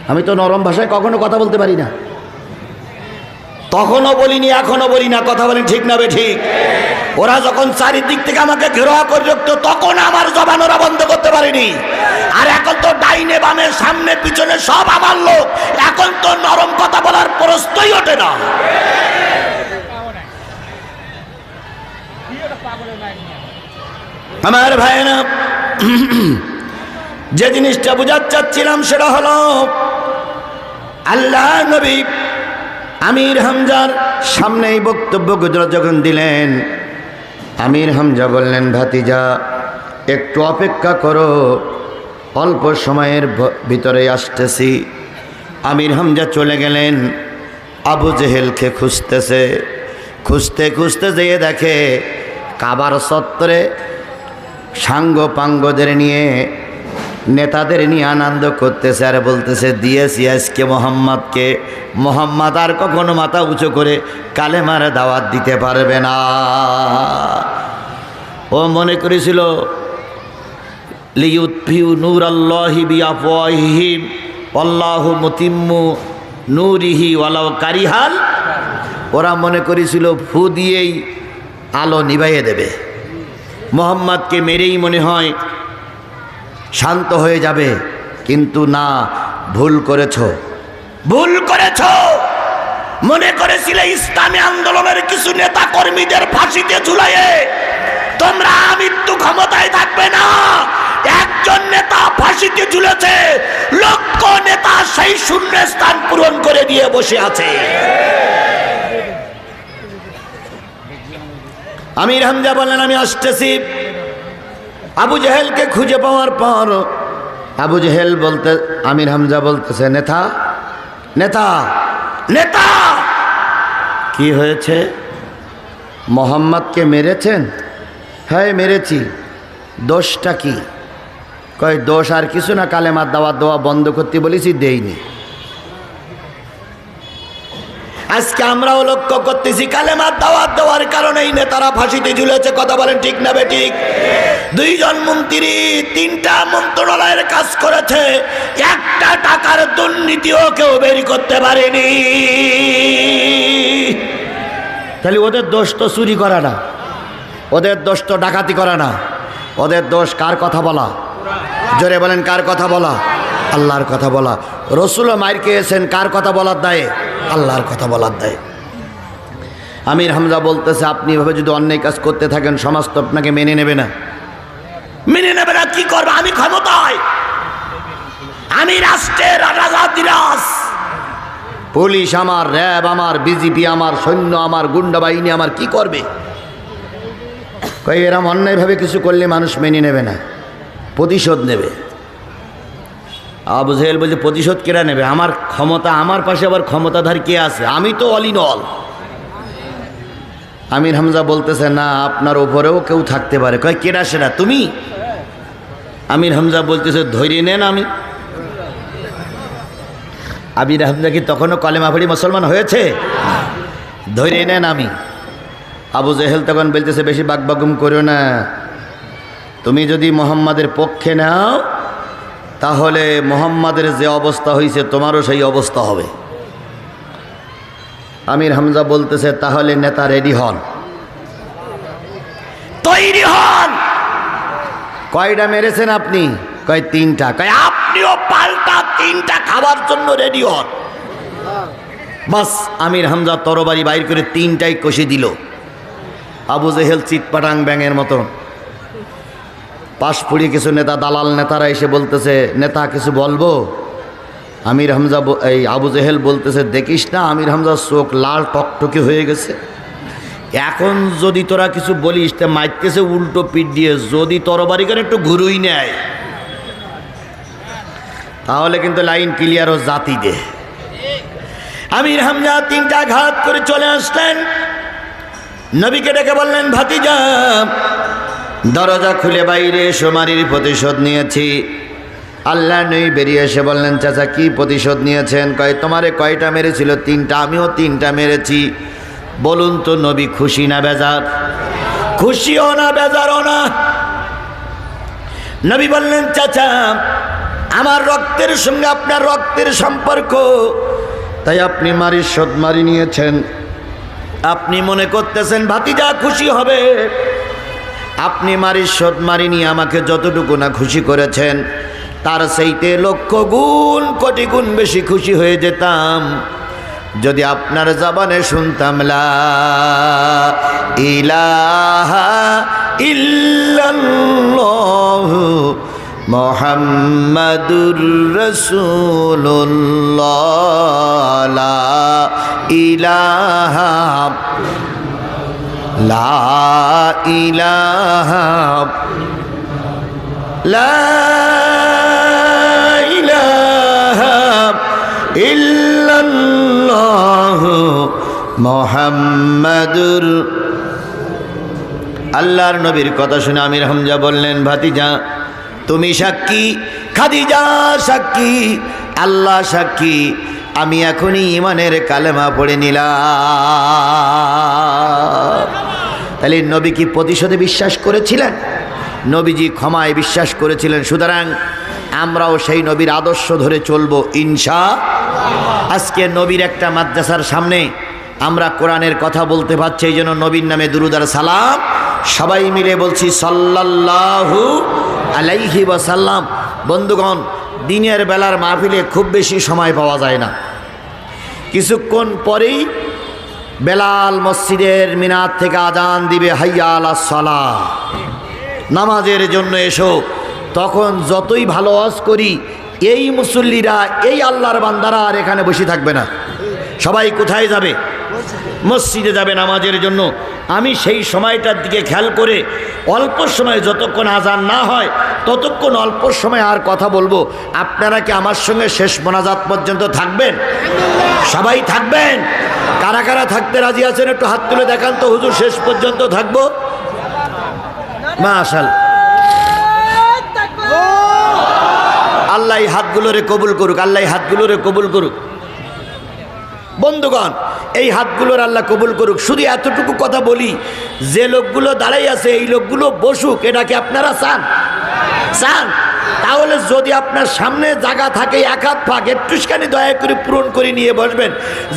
আমি তো নরম ভাষায় কখনো কথা বলতে পারি না। তখনও বলিনি, এখনো বলি না, কথা বলেন ঠিক না ঠিক? ওরা যখন চারিদিক থেকে আমাকে ঘেরাও করে রাখতো তখন আমার জবান ওরা বন্ধ করতে পারেনি। আর এখন তো ডাইনে বামে সামনে পিছনে সব আমার লোক, এখন তো নরম কথা বলার প্রশ্নই ওঠে না। আমার ভাইরা, যে জিনিসটা বুঝাতে চাচ্ছিলাম সেটা হলো আল্লাহ নবী আমির হামজার সামনে এই বক্তব্য যখন দিলেন, আমির হামজা বললেন ভাতিজা একটু অপেক্ষা করো, অল্প সময়ের ভিতরে আসতেছি। আমির হামজা চলে গেলেন, আবু জেহেলকে খুঁজতেছে, খুঁজতে খুঁজতে যেয়ে দেখে কাবার চত্বরে সাঙ্গ পাঙ্গদের নিয়ে নেতাদের নিয়ে আনন্দ করতেছে আর বলতেছে দিয়েছি আজকে মোহাম্মদকে, মোহাম্মদ আর কখনো মাথা উঁচু করে কালেমার দাওয়াত দিতে পারবে না। ও মনে করেছিল লিউতফিউ নূরাল্লাহি বিআফওয়াহিহিম আল্লাহু মুতিম্মু নূরিহি ওয়ালাউ কারিহাল, ওরা মনে করেছিল ফু দিয়েই আলো নিভাইয়ে দেবে, মোহাম্মদকে মেরেই মনে হয় শান্ত হয়ে যাবে। কিন্তু না, ভুল করেছ, ভুল করেছ। মনে করেছিলে ইসলামী আন্দোলনের কিছু নেতা কর্মীদের ফাঁসিতে ঝুলাইয়ে তোমরা আমৃত্যু ক্ষমতায় থাকবে না। একজন নেতা ফাঁসিতে ঝুলেছে, লক্ষ নেতা সেই শূন্য স্থান পূরণ করে দিয়ে বসে আছে। আমির হামজা বললেন আমি আসতেছি। আবু জেহেলকে খুঁজে পাওয়ার পর আবু জেহেল বলতে, আমির হামজা বলতেছে নেতা নেতা নেতা কি হয়েছে? মোহাম্মদকে মেরেছেন? হ্যাঁ মেরেছি। দোষটা কি? কয় দোষ আর কিছু না, কালেমার দাওয়াত দেওয়া বন্ধ করতে বলেছি, দেইনি। আজকে আমরাও লক্ষ্য করতেছি কালেমার দাওয়াত দেওয়ার কারণেই নেতারা ফাঁসিতে ঝুলেছে, কথা বলেন ঠিক না বেঠিক? 2 জন মন্ত্রী 3টা মন্ত্রণালয়ের কাজ করেছে, একটা টাকার দুর্নীতিও কেউ বের করতে পারেনি। তাহলে ওদের দোষ তো চুরি করা না, ওদের দোষ তো ডাকাতি করা না, ওদের দোষ কার কথা বলা? জোরে বলেন কার কথা বলা? আল্লাহর কথা বলা। রসুলও মার খেয়েছেন কার কথা বলার দায়ে? আল্লাহর কথা বলার দেয়। আমির হামজা বলতেছে, আপনি এভাবে যদি অন্যায় কাজ করতে থাকেন সমাজ তো আপনাকে মেনে নেবে না। মেনে নেবে না কি করবে? আমি ক্ষমতায়, আমি রাষ্ট্রের রাজাধিরাজ, পুলিশ আমার, র্যাব আমার, বিজেপি আমার, সৈন্য আমার, গুন্ডা বাহিনী আমার, কি করবে? কই এরম অন্যায়ভাবে কিছু করলে মানুষ মেনে নেবে না, প্রতিশোধ নেবে। আবু জেহেল বলছে, প্রতিশোধ কেরা নেবে? আমার ক্ষমতা, আমার পাশে আবার ক্ষমতাধার কে আছে? আমি তো অল ইন অল। আমির হামজা বলতেছে, না, আপনার ওপরেও কেউ থাকতে পারে। কয় কেডা সেটা? তুমি? আমির হামজা বলতেছে, ধৈর্য নেন। আমি আমির হামজা কি তখনও কলেমা পড়ি মুসলমান হয়েছে? ধৈর্য নেন। আমি আবু জেহেল তখন বলতেছে, বেশি বাগবাগুম করো না, তুমি যদি মোহাম্মদের পক্ষে নাও তাহলে মোহাম্মদের যে অবস্থা হয়েছে তোমারও সেই অবস্থা হবে। আমির হামজা বলতেছে, তাহলে নেতা রেডি হন, তৈরি হন। কয়টা মেরেছেন আপনি? কয় 3টা। কয় আপনিও পাল্টা 3টা খাবার জন্য রেডি হন। বাস আমির হামজা তরবারি বাইর করে 3টাই কষে দিল। আবু জেহেল চিৎপাটাং ব্যাঙের মতো। পাশপুরি কিছু নেতা, দালাল নেতারা এসে বলতেছে, নেতা কিছু বলবো? আমির হামজা এই আবু জেহেল বলতেছে, দেখিস না আমির হামজার চোখ লাল টকটকে হয়ে গেছে, এখন যদি তোরা কিছু বলিস তা মারতেছে উল্টো পিঠ দিয়ে, যদি তরবারি করে একটু ঘুরুই নেয় তাহলে কিন্তু লাইন ক্লিয়ার ও জাতি দে। আমির হামজা 3টা ঘাত করে চলে আসলেন, নবীকে ডেকে বললেন, ভাতিজা দরজা খুলে বাইরে এসো, মারির প্রতিশোধ নিয়েছি। আল্লাহ নবী বেরিয়ে এসে বললেন, চাচা কি প্রতিশোধ নিয়েছেন? কয় তোমারে কয়টা মেরেছিল? 3টা। আমিও 3টা মেরেছি। বলুন তো নবী খুশি না বেজার? খুশিও না বেজারও না। নবী বললেন, চাচা আমার রক্তের সঙ্গে আপনার রক্তের সম্পর্ক, তাই আপনি মারির শোধ মারি নিয়েছেন। আপনি মনে করতেছেন ভাতিজা খুশি হবে, আপনি মারির শোধ মারি নিয়ে আমাকে যতটুকু না খুশি করেছেন তার সেইতে লক্ষ গুণ কোটি গুণ বেশি খুশি হয়ে যেতাম যদি আপনার জবানে শুনতাম লা ইলাহা ইল্লাল্লাহু মুহাম্মাদুর রাসূলুল্লাহ, লা ইলাহা লা ইলাহা লা ইলাহা ইল্লাল্লাহু মুহাম্মাদুর। আল্লাহর নবীর কথা শুনে আমির হামজা বললেন, ভাতিজা তুমি সাক্ষী, খাদিজা সাক্ষী, আল্লাহ সাক্ষী, আমি এখনই ইমানের কালেমা পড়ে নিলাম। তাহলে নবী কি প্রতিশোধে বিশ্বাস করেছিলেন? নবীজি ক্ষমায় বিশ্বাস করেছিলেন। সুতরাং আমরাও সেই নবীর আদর্শ ধরে চলবো ইনশাআল্লাহ। আজকে নবীর একটা মাদ্রাসার সামনে আমরা কোরআনের কথা বলতে পারছি, এই জন্য নবীর নামে দুরূদ আর সালাম সবাই মিলে বলছি সাল্লাল্লাহু আলাইহি ওয়াসাল্লাম। বন্ধুগণ, দিনের বেলার মাহফিলে খুব বেশি সময় পাওয়া যায় না, কিছুক্ষণ পরেই বেলাল মসজিদের মিনার থেকে আজান দিবে, হাইয়া আলাস সালাহ, নামাজের জন্য এসো। তখন যতই ভালো ওয়াজ করি এই মুসল্লিরা, এই আল্লাহর বান্দারা আর এখানে বসে থাকবে না, সবাই কোথায় যাবে? মসজিদে যাবে নামাজের জন্য। আমি সেই সময়টার দিকে খেয়াল করে অল্প সময়, যতক্ষণ আজান না হয় ততক্ষণ অল্প সময় আর কথা বলবো। আপনারা কি আমার সঙ্গে শেষ মোনাজাত পর্যন্ত থাকবেন? সবাই থাকবেন? কারা কারা থাকতে রাজি আছেন একটু হাত তুলে দেখান তো। হুজুর শেষ পর্যন্ত থাকবো? মাশাআল্লাহ, আল্লাহ এই হাতগুলোরে কবুল করুক, আল্লাহ এই হাতগুলোরে কবুল করুক। বন্ধুগণ, এই হাতগুলোর আল্লাহ কবুল করুক। শুধু এতটুকু কথা বলি, যে লোকগুলো দাঁড়াই আছে এই লোকগুলো বসুক, এটা কি আপনারা চান? চান? তাহলে যদি আপনার সামনে জায়গা থাকে এক হাত ফাঁক একটুখানি দয়া করে পূরণ করে নিয়ে বসবেন।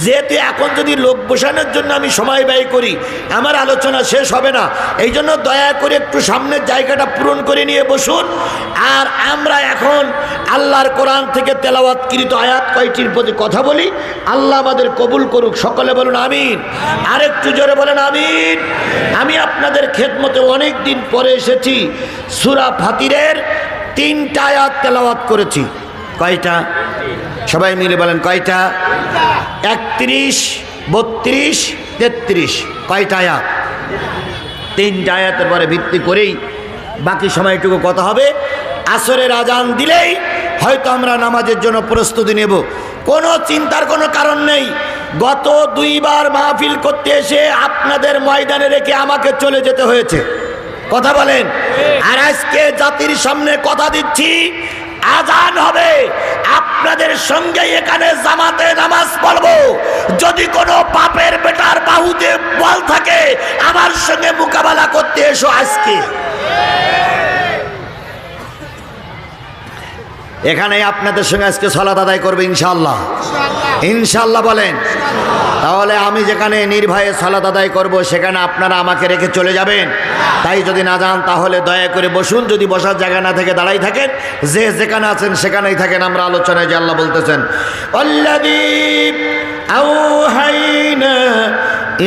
যেহেতু এখন যদি লোক বসানোর জন্য আমি সময় ব্যয় করি আমার আলোচনা শেষ হবে না, এই জন্য দয়া করে একটু সামনের জায়গাটা পূরণ করে নিয়ে বসুন। আর আমরা এখন আল্লাহর কোরআন থেকে তেলাওয়াতকৃত আয়াত কয়টির প্রতি কথা বলি। আল্লাহ আমাদের কবুল করুক, সকলে বলুন আমিন। আরেকটু জোরে বলেন আমিন। আমি আপনাদের খেদমতে অনেক দিন পরে এসেছি। সূরা ফাতিরের 3টা আয়াত তেলাওয়াত করেছি। কয়টা? সবাই মিলে বলেন কয়টা? 31, 32, 33। কয়টা আয়াত? 3টা আয়াতের পরে ভিত্তি করেই বাকি সময়টুকু কথা হবে। আসরের আজান দিলেই হয়তো আমরা নামাজের জন্য প্রস্তুতি নেব, কোনো চিন্তার কোনো কারণ নেই। গত 2 বার মাহফিল করতে এসে আপনাদের ময়দানে রেখে আমাকে চলে যেতে হয়েছে, কথা বলেন। আর আজকে জাতির সামনে কথা দিচ্ছি, আজান হবে, আপনাদের সঙ্গে এখানে জামাতে নামাজ পড়বো। যদি কোনো পাপের বেটার বাহুতে বল থাকে আমার সঙ্গে মোকাবেলা করতে এসো আজকে। এখানে আপনাদের সঙ্গে আজকে সালাত আদায় করবে ইনশাআল্লাহ। ইনশাআল্লাহ বলেন। তাহলে আমি যেখানে নির্ভয়ে সালাত আদায় করব সেখানে আপনারা আমাকে রেখে চলে যাবেন? তাই যদি না যান তাহলে দয়া করে বসুন, যদি বসার জায়গা না থেকে দাঁড়াই থাকেন, যে যেখানে আছেন সেখানেই থাকেন। আমরা আলোচনায় যে আল্লাহ বলতেছেন আল্লাযী আওহাইনা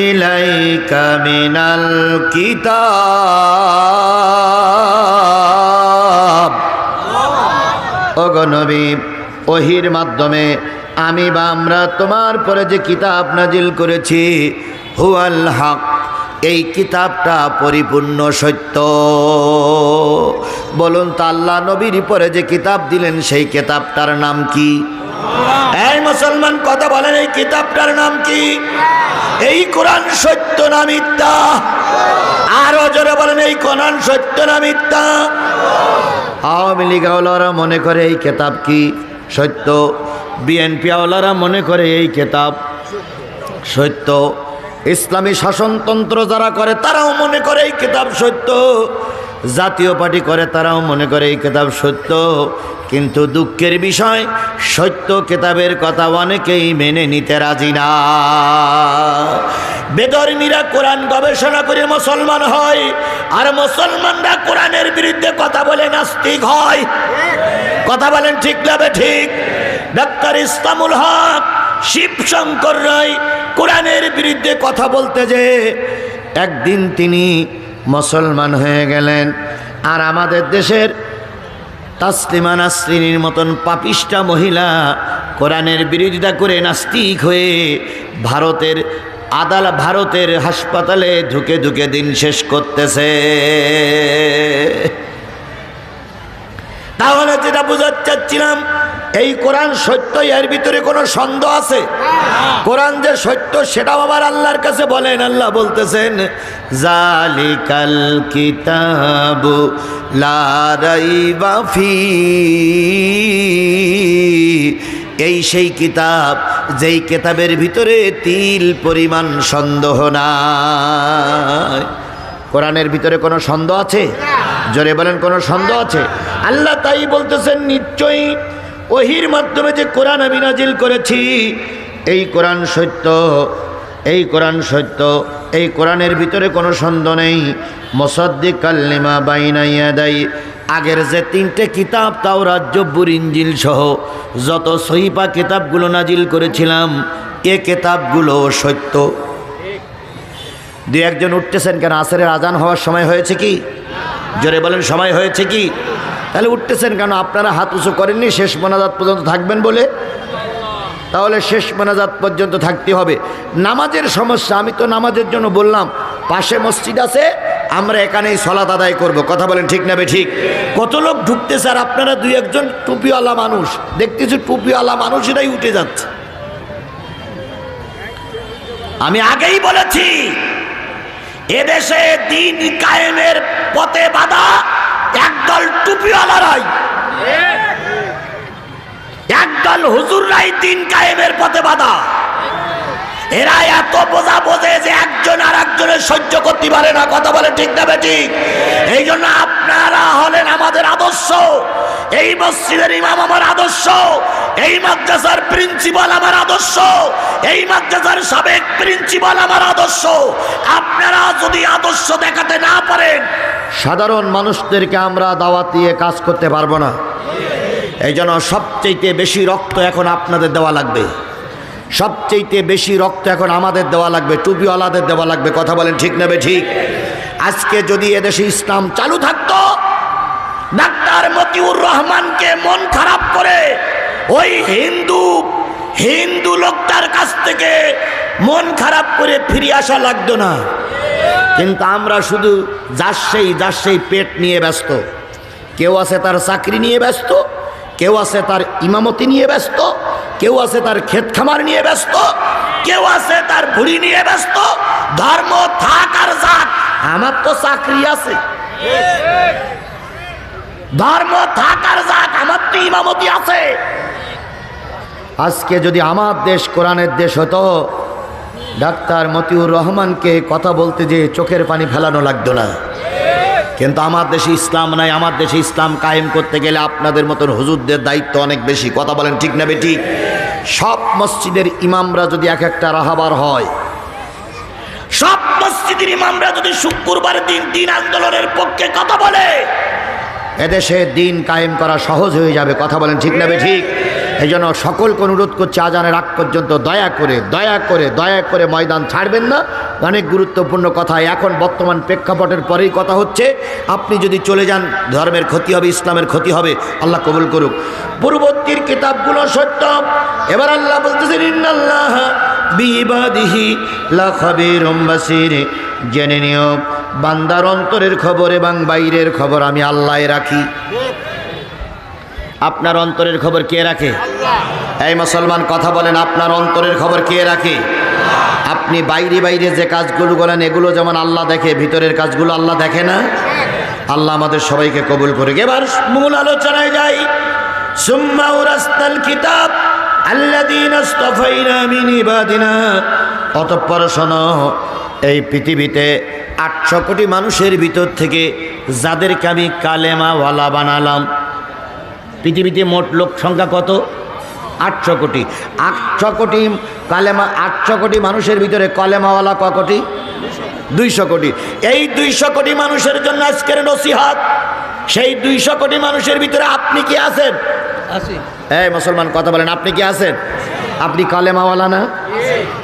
ইলাইকা মিনাল কিতাব। ওগো নবী, ওহির মাধ্যমে আমি বা আমরা তোমার পরে যে কিতাব নাজিল করেছি হুয়াল হক, এই কিতাবটা পরিপূর্ণ সত্য। বলুন তো আল্লাহ নবীর পরে যে কিতাব দিলেন সেই কিতাবটার নাম কি? এই মুসলমান কথা বলেন, এই কিতাবটার নাম কি? এই কোরআন সত্য না মিথ্যা? আরো জোরে বলেন, এই কোরআন সত্য না মিথ্যা? আওয়ামী লীগ আওলারা মনে করে এই কিতাব কি? সত্য। বিএনপি আওলারা মনে করে এই কিতাব সত্য। ইসলামী শাসনতন্ত্র যারা করে তারাও মনে করে এই কিতাব সত্য। জাতীয় পার্টি করে তারাও মনে করে এই কিতাব সত্য। কিন্তু দুঃখের বিষয়, সত্য কিতাবের কথা অনেকেই মেনে নিতে রাজি না। বেধর্মীরা কোরআন গবেষণা করে মুসলমান হয়, আর মুসলমানরা কোরআনের বিরুদ্ধে কথা বলে নাস্তিক হয়। কথা বলেন ঠিক না ঠিক? ডাক্তার ইসলামুল হক, শিবশঙ্কর রায় কোরআনের বিরুদ্ধে কথা বলতে যে একদিন তিনি মুসলমান হয়ে গেলেন। আর আমাদের দেশের তাসলিমা নাসরিনের মতন পাপিষ্টা মহিলা কোরআনের বিরোধিতা করে নাস্তিক হয়ে ভারতের হাসপাতালে ঢুকে ঢুকে দিন শেষ করতেছে। তাহলে যেটা বুঝাতে চাচ্ছিলাম, এই কোরআন সত্য, এর ভিতরে কোনো সন্দেহ আছে? কোরআন যে সত্য সেটাও আবার আল্লাহর কাছে বলেন। আল্লাহ বলতেছেন জালিকাল কিতাবু লা রাইবা ফি, এই সেই কিতাব যেই কিতাবের ভিতরে তিল পরিমাণ সন্দেহ নাই। কোরআনের ভিতরে কোনো সন্দেহ আছে? জোরে বলেন, কোনো সন্দেহ আছে? আল্লাহ তাই বলতেছেন নিশ্চয়ই ওহির মাধ্যমে যে কোরআন আমি নাজিল করেছি এই কোরআন সত্য, এই কোরআন সত্য, এই কোরআনের ভিতরে কোনো সন্দেহ নেই। মুসাদ্দিকাল লিমা বাইনা ইয়াদাই, আগের যে 3টে কিতাব তাওরাত, জব্বুর, ইনজিল সহ যত সহিফা কিতাবগুলো নাজিল করেছিলাম এ কিতাবগুলো সত্য। দুই একজন উঠতেছেন কেন? আসরের আজান হওয়ার সময় হয়েছে কি? জোরে বলেন, সময় হয়েছে কি? তাহলে উঠতেছেন কেন? আপনারা হাত উঁচু করেননি শেষ মোনাজাত পর্যন্ত থাকবেন বলে? তাহলে শেষ মোনাজাত পর্যন্ত থাকতে হবে। নামাজের সমস্যা, আমি তো নামাজের জন্য বললাম পাশে মসজিদ আছে, আমরা এখানেই সালাত আদায় করব। কথা বলেন ঠিক না ঠিক? কত লোক ঢুকতেছে আর আপনারা 2-1 টুপিওয়ালা মানুষ দেখতেছি, টুপিওয়ালা মানুষেরাই উঠে যাচ্ছে। আমি আগেই বলেছি এদেশে দিন কায়েমের পথে বাধা একদল টুপিওয়ালারাই, একদল হুজুররাই দিন কায়েমের পথে বাধা। এরা এত বোঝা বোঝে যে একজন আর একজনের সহ্য করতে পারে না। কথা বলে ঠিক না ঠিক? এই জন্য আপনারা হলেন আমাদের আদর্শ। এই মসজিদের ইমাম আমার আদর্শ, এই মাদ্রাসার প্রিন্সিপাল আমার আদর্শ, এই মাদ্রাসার সাবেক প্রিন্সিপাল আমার আদর্শ। আপনারা যদি আদর্শ দেখাতে না পারেন, সাধারণ মানুষদেরকে আমরা দাওয়াত দিয়ে কাজ করতে পারবো না। এই জন্য সবচেয়ে বেশি রক্ত এখন আপনাদের দেওয়া লাগবে, সবচেয়ে বেশি রক্ত এখন আমাদের দেওয়া লাগবে, টুপিওয়ালাদের দেওয়া লাগবে। কথা বলেন ঠিক নেবে ঠিক? আজকে যদি এদেশে ইসলাম চালু থাকতো, ডাক্তার মতিউর রহমানকে মন খারাপ করে ওই হিন্দু লোকটার কাছ থেকে মন খারাপ করে ফিরে আসা লাগতো না। কিন্তু আমরা শুধু যার সেই পেট নিয়ে ব্যস্ত। কেউ আছে তার চাকরি নিয়ে ব্যস্ত, কেউ আছে তার ইমামতি নিয়ে ব্যস্ত, কেউ আছে তার ক্ষেত খামার নিয়ে ব্যস্ত, কেউ আছে তার ভুড়ি নিয়ে ব্যস্ত। ধর্ম থাক আর যাক, আমার তো চাকরি আছে। ধর্ম থাক আর যাক, আমার তো ইমামতি আছে। আজকে যদি আমার দেশ কোরআনের দেশ হতো, ডাক্তার মতিউর রহমানকে কথা বলতে যে চোখের পানি ফেলানো লাগতো না। কিন্তু আমার দেশে ইসলাম নাই। আমার দেশে ইসলাম কায়েম করতে গেলে আপনাদের মতন হুজুরদের দায়িত্ব অনেক বেশি। কথা বলেন ঠিক না বেঠিক? সব মসজিদের ইমামরা যদি এক একটা রাহাবার হয়, সব মসজিদের ইমামরা যদি শুক্রবার দিন আন্দোলনের পক্ষে কথা বলে, এদেশে দিন কায়েম করা সহজ হয়ে যাবে। কথা বলেন ঠিক না বেঠিক? এই জন্য সকলকে অনুরোধ করছি, আজানের আগ পর্যন্ত দয়া করে ময়দান ছাড়বেন না। অনেক গুরুত্বপূর্ণ কথা এখন বর্তমান প্রেক্ষাপটের পরেই কথা হচ্ছে। আপনি যদি চলে যান, ধর্মের ক্ষতি হবে, ইসলামের ক্ষতি হবে। আল্লাহ কবুল করুক। পূর্ববর্তীর কিতাবগুলো সত্য। এবার আল্লাহ বলতেছেন, ইন্নাল্লাহ বিইবাদিহি লাখাবীরুম বাসীর। জেনে নিও, বান্দার অন্তরের খবর এবং বাইরের খবর আমি আল্লাহ রাখি। আপনার অন্তরের খবর কে রাখে? এই মুসলমান কথা বলেন, আপনার অন্তরের খবর কে রাখে? আপনি বাইরে যে কাজগুলো করেন, এগুলো যেমন আল্লাহ দেখে, ভিতরের কাজগুলো আল্লাহ দেখে না? আল্লাহ আমাদের সবাইকে কবুল করে। এবার মূল আলোচনায় যাই। সুম্মা উরাসনাল কিতাব আল্লাযীনা ইসতাফাইনা মিন ইবাদিনা। অতঃপর শোনো, এই পৃথিবীতে 800 কোটি মানুষের ভিতর থেকে যাদেরকে আমি কালেমাওয়ালা বানালাম। পৃথিবীতে মোট লোক সংখ্যা কত? 800 কোটি। 800 কোটি কালেমা, 800 কোটি মানুষের ভিতরে কলেমাওয়ালা ক কোটি? 200 কোটি। এই 200 কোটি মানুষের জন্য আজকের নসিহত। সেই 200 কোটি মানুষের ভিতরে আপনি কি আছেন? এই মুসলমান কথা বলেন, আপনি কি আছেন? আপনি কালেমাওয়ালা না?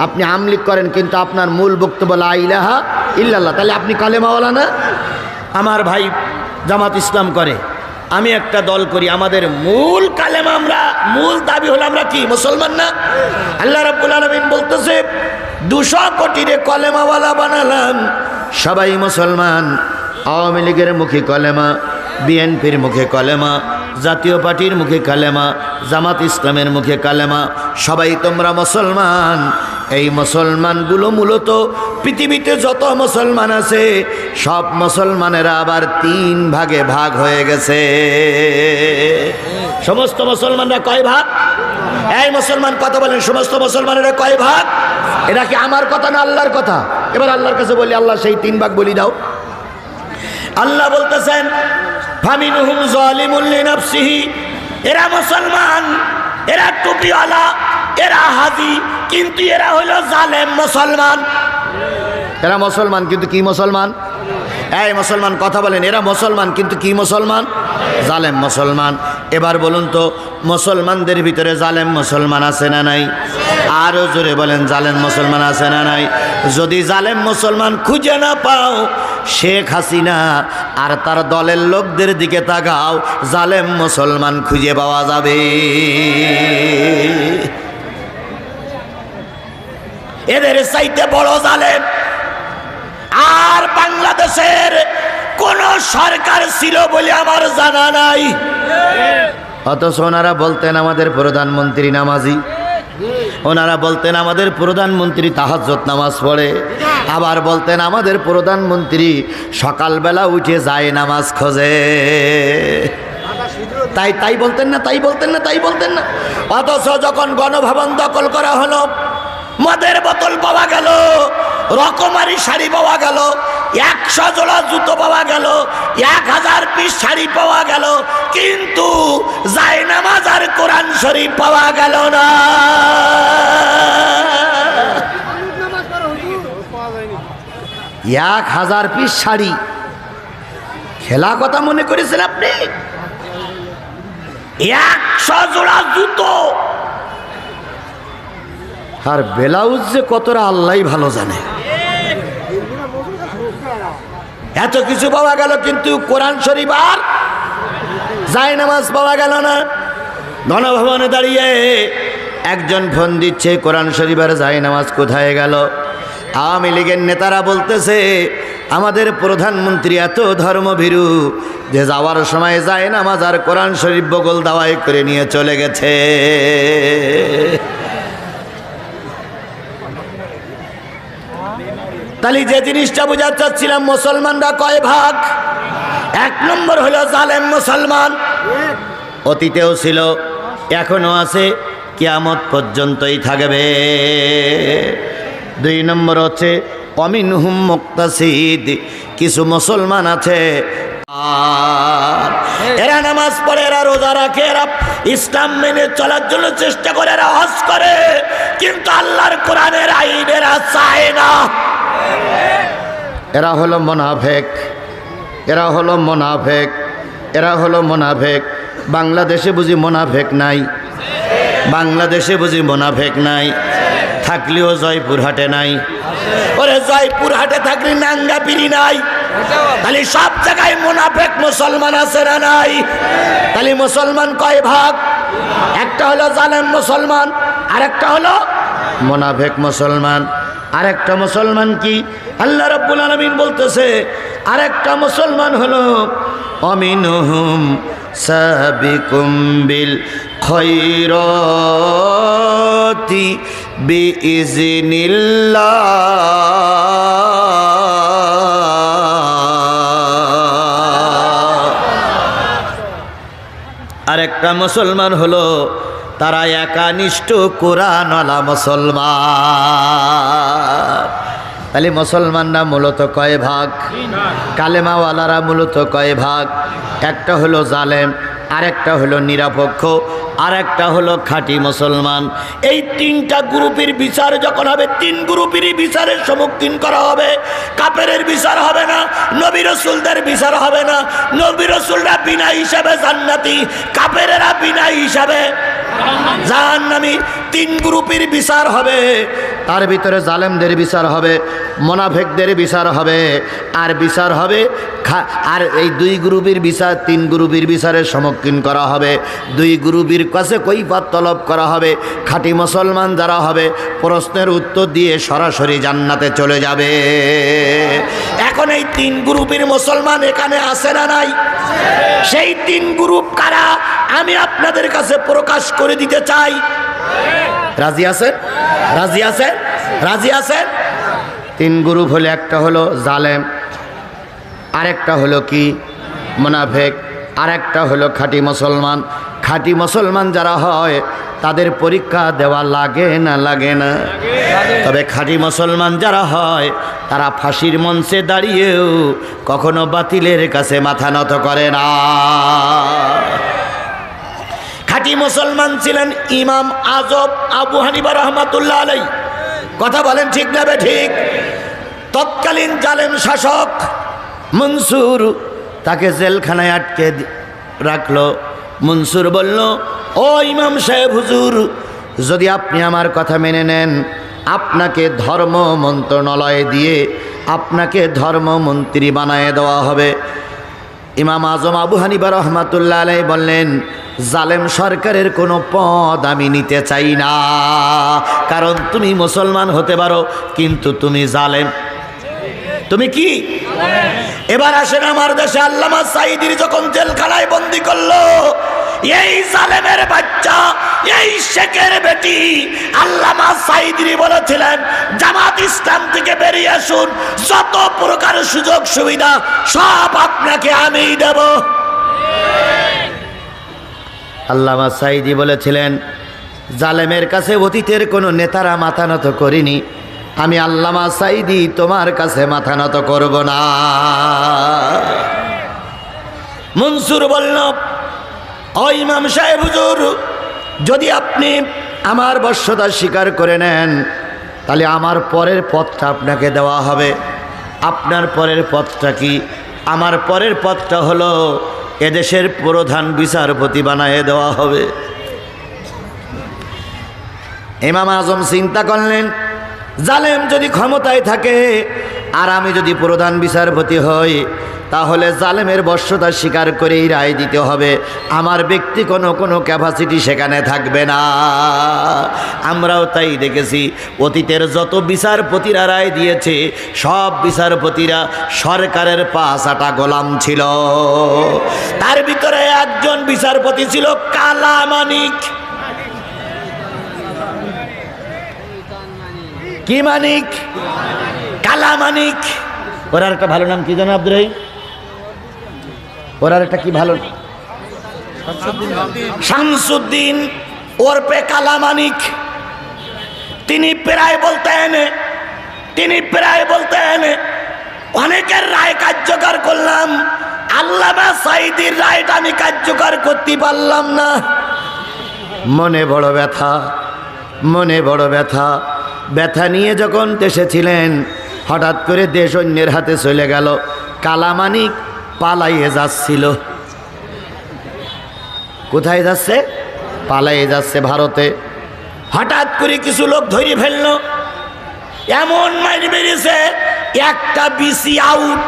আপনি আমলিক করেন, কিন্তু আপনার মূল বক্তব্য লা ইলাহা ইল্লাল্লাহ। তাহলে আপনি কালেমাওয়ালা না? আমার ভাই জামাত ইসলাম করে, আমি একটা দল করি, আমাদের মূল কালেমা, আমরা মূল দাবি হলো আমরা কি মুসলমান না? আল্লাহ রাব্বুল আলামিন বলতেছে 200 কোটিরে কলেমাওয়ালা বানালাম, সবাই মুসলমান। আওয়ামী লীগের মুখে কলেমা, বিএনপির মুখে কলেমা, জাতীয় পার্টির মুখে কালেমা, জামাত ইসলামের মুখে কালেমা, সবাই তোমরা মুসলমান। এই মুসলমানগুলো মূলত পৃথিবীতে যত মুসলমান আছে, সব মুসলমানেরা আবার 3 ভাগে ভাগ হয়ে গেছে। সমস্ত মুসলমানরা কয় ভাগ? এই মুসলমান কথা বলেন, সমস্ত মুসলমানেরা কয় ভাগ? এটা কি আমার কথা না আল্লাহর কথা? এবার আল্লাহর কাছে বলি, আল্লাহ সেই 3 ভাগ বলি দাও। আল্লাহ বলতেছেন, ফামিনহুম যালিমুন লিনাফসিহি। এরা মুসলমান, এরা টুপিওয়ালা, এরা হাজি, কিন্তু এরা হইল জালেম মুসলমান। এরা মুসলমান কিন্তু কি মুসলমান? এই মুসলমান কথা বলেন, এরা মুসলমান কিন্তু কি মুসলমান? জালেম মুসলমান। এবার বলুন তো, মুসলমানদের ভিতরে জালেম মুসলমান আছে না নাই? আরো জোরে বলেন, জালেম মুসলমান আছে না নাই? যদি জালেম মুসলমান খুঁজে না পাও, শেখ হাসিনা আর তার দলের লোকদের দিকে তাকাও, জালেম মুসলমান খুঁজে পাওয়া যাবে। এদের চাইতে বড় জালেম আর বাংলাদেশের কোন সরকার ছিল বলে আমার জানা নাই। অথচ ওনারা বলতেন আমাদের প্রধানমন্ত্রী নামাজি, ওনারা বলতেন আমাদের প্রধানমন্ত্রী তাহাজ্জুদ নামাজ পড়ে, আবার বলতেন আমাদের প্রধানমন্ত্রী সকালবেলা উঠে যায় নামাজ খোঁজে। তাই বলতেন না। অথচ যখন গণভবন দখল করা হলো, মদের বোতল পাওয়া গেল, রকমারি শাড়ি পাওয়া গেল, 100 জোড়া জুতো পাওয়া গেল, 1000 পিস শাড়ি পাওয়া গেল, কিন্তু শরীফ পাওয়া গেল না। এক 1000 পিস শাড়ি খেলা কথা মনে করেছেন আপনি? 100 জোড়া জুতো আর ব্লাউজ যে কতটা আল্লাহ ভালো জানে। এত কিছু পাওয়া গেল কিন্তু কোরআন শরীফ আর যায় নামাজ পাওয়া গেল না। গণভবনে দাঁড়িয়ে একজন ফোন দিচ্ছে, কোরআন শরীফের যায় নামাজ কোথায় গেল? আওয়ামী লীগের নেতারা বলতেছে আমাদের প্রধানমন্ত্রী এত ধর্মভীরু যে যাওয়ার সময় যায় নামাজ আর কোরআন শরীফ বগল দাওয়াই করে নিয়ে চলে গেছে। তাহলে যে জিনিসটা বোঝাতে চাচ্ছিলাম, মুসলমানরা কয় ভাগ? 1 নম্বর হলো জালেম মুসলমান, অতীতেও ছিল, এখনো আছে, কিয়ামত পর্যন্তই থাকবে। 2 নম্বর হচ্ছে অমিনহুম মুক্তাসিদ, কিছু মুসলমান আছে এরা নামাজ পড়ে, এরা রোজা রাখে, এরা ইসলাম মেনে চলার জন্য চেষ্টা করে, এরা হজ করে, কিন্তু আল্লাহর কোরআনের আইন এরা চায় না। এরা হলো মুনাফিক, এরা হলো মুনাফিক, এরা হলো মুনাফিক। বাংলাদেশে বুঝি মুনাফিক নাই? বাংলাদেশে বুঝি মুনাফিক নাই? থাকলেও জয়পুরহাটে নাই। ওরে জয়পুরহাটে থাকলে নাঙ্গা পিরি নাই। তাহলে সব জায়গায় মুনাফিক মুসলমান আছে না নাই? তাহলে মুসলমান কয় ভাগ? একটা হলো জালেম মুসলমান, আরেকটা হলো মুনাফিক মুসলমান। আরেকটা মুসলমান কি? আল্লাহ রাব্বুল আলামিন বলতেছে আরেকটা মুসলমান হলো অমিনহুম সাবিকুম বিল খৈরাতি বিইজনিল্লাহ। আরেকটা মুসলমান হলো তারা একানিষ্ঠ কোরআনওয়ালা মুসলমান। তাহলে মুসলমানরা মূলত কয় ভাগ? কালেমাওয়ালারা মূলত কয় ভাগ? একটা হলো জালেম, আরেকটা হলো নিরপেক্ষ, আরেকটা হলো খাঁটি মুসলমান। এই 3টা গ্রুপের বিচার যখন হবে, 3 গ্রুপেরই বিচারের সম্মুখীন করা হবে। কাফেরের বিচার হবে না, নবী রাসূলদের বিচার হবে না। নবী রাসূলরা বিনা হিসাবে জান্নাতি, কাফেরেরা বিনা হিসাবে জাহান্নামী। 3 গ্রুপের বিচার হবে, তার ভিতরে জালেমদের বিচার হবে, মুনাফিকদের বিচার হবে, আর বিচার হবে আর এই 2 গ্রুপের বিচার 3 গ্রুপের বিচারের সম্মুখীন করা হবে। 2 গ্রুপের কাছে কৈফিয়ত তলব করা হবে। খাঁটি মুসলমান যারা হবে প্রশ্নের উত্তর দিয়ে সরাসরি জান্নাতে চলে যাবে। এখন এই 3 গ্রুপের মুসলমান এখানে আছে না নাই? সেই 3 গ্রুপ কারা আমি আপনাদের কাছে প্রকাশ করে দিতে চাই। রাজি আছেন? রাজি আছেন? রাজি আছেন? 3 গ্রুপ হলো, একটা হলো জালেম, আরেকটা হলো কি মুনাফিক, আরেকটা হলো খাঁটি মুসলমান। খাঁটি মুসলমান যারা হয় তাদের পরীক্ষা দেওয়া লাগে না? লাগে না? তবে খাঁটি মুসলমান যারা হয় তারা ফাঁসির মঞ্চে দাঁড়িয়েও কখনো বাতিলের কাছে মাথা নত করে না। খাঁটি মুসলমান ছিলেন ইমাম আজম আবু হানিফা রহমাতুল্লাহ আলাইহি। কথা বলেন ঠিক না ঠিক? তৎকালীন জালেম শাসক মনসুর তাকে জেলখানায় আটকে রাখলো। মনসুর বলল, ও ইমাম সাহেব হুজুর, যদি আপনি আমার কথা মেনে নেন, আপনাকে ধর্ম মন্ত্রণালয়ে দিয়ে আপনাকে ধর্মমন্ত্রী বানায় দেওয়া হবে। ইমাম আজম আবু হানিফা রহমাতুল্লাহ আলাইহি বললেন, জালেম সরকারের কোনো পদ আমি নিতে চাই না, কারণ তুমি মুসলমান হতে পারো কিন্তু তুমি জালেম। তুমি কি? এবার আসেন আমার দেশে আল্লামা সাঈদীর যখন জেলখানায় বন্দি করলো, এই জালেমের বাচ্চা, এই শেখের বেটি আল্লামা সাঈদী বলেছিলেন জামাত ইসলাম থেকে বেরিয়ে আসুন, যত প্রকার সুযোগ সুবিধা সব আপনাকে আমি দেব। আল্লামা সাঈদী বলেছিলেন, জালেমের কাছে অতীতের কোনো নেতারা মাথা নত করিনি, আমি আল্লামা সাঈদী তোমার কাছে মাথা নত করব না। মনসুর বলল, ও ইমাম সাহেব হুজুর, যদি আপনি আমার বশ্যতা স্বীকার করে নেন তাহলে আমার পরের পথটা আপনাকে দেওয়া হবে। আপনার পরের পথটা কি? আমার পরের পথটা হলো এদেশের প্রধান বিচারপতি বানায় দেওয়া হবে। ইমাম আজম চিন্তা করলেন, জালেম যদি ক্ষমতায় থাকে আর আমি যদি প্রধান বিচারপতি হই, তাহলে জালেমের বশ্যতা স্বীকার করেই রায় দিতে হবে। আমার ব্যক্তি কোনো ক্যাপাসিটি সেখানে থাকবে না। আমরাও তাই দেখেছি, অতীতের যত বিচারপতিরা রায় দিয়েছে সব বিচারপতিরা সরকারের পাঁচাটা গোলাম ছিল। তার ভিতরে একজন বিচারপতি ছিল কালামানিক। কি মানিক? কালামানিক। ওর আর একটা ভালো নাম কি জানো আব্দুর রহিম? ওর আর একটা কি ভালো? শামসুদ্দিন ওরপে কালামানিক। তিনি প্রায় বলতেন অনেকের রায় কার্যকর করলাম, আল্লামা সাঈদীর রায়টা আমি কার্যকর করতে পারলাম না। মনে বড় ব্যথা। ব্যথা নিয়ে যখন দেশে ছিলেন, হঠাৎ করে দেশ অন্যের হাতে চলে গেল। কালামানিক পালাইয়ে যাচ্ছিল। কোথায় যাচ্ছে? পালাইয়ে যাচ্ছে ভারতে। হঠাৎ করে কিছু লোক ধরে ফেলল, এমন মাইর মেরেছে একটা বিসি আউট।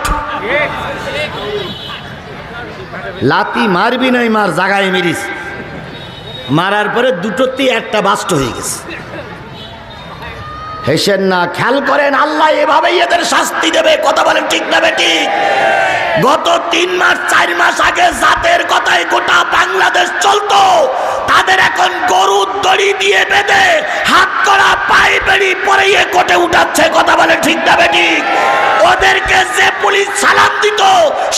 লাতি মারবি নাই, মার জাগায় মেরিস। মারার পরে দুটোতেই একটা বাস্ট হয়ে গেছে। হেসেন না, খেয়াল করেন, আল্লাহ এভাবেই এদের শাস্তি দেবে। কথা বলেন ঠিক না বেঠিক? গত 3 মাস 4 মাস আগে জাতের কথায় গোটা বাংলাদেশ চলতো, তাদের এখন গরুর দড়ি দিয়ে বেঁধে হাত করা পায়ে বেড়ি পরিয়ে কোটে উঠাচ্ছে। কথা বলেন ঠিক না বেঠিক? ওদেরকে যে পুলিশ সালাম দিত,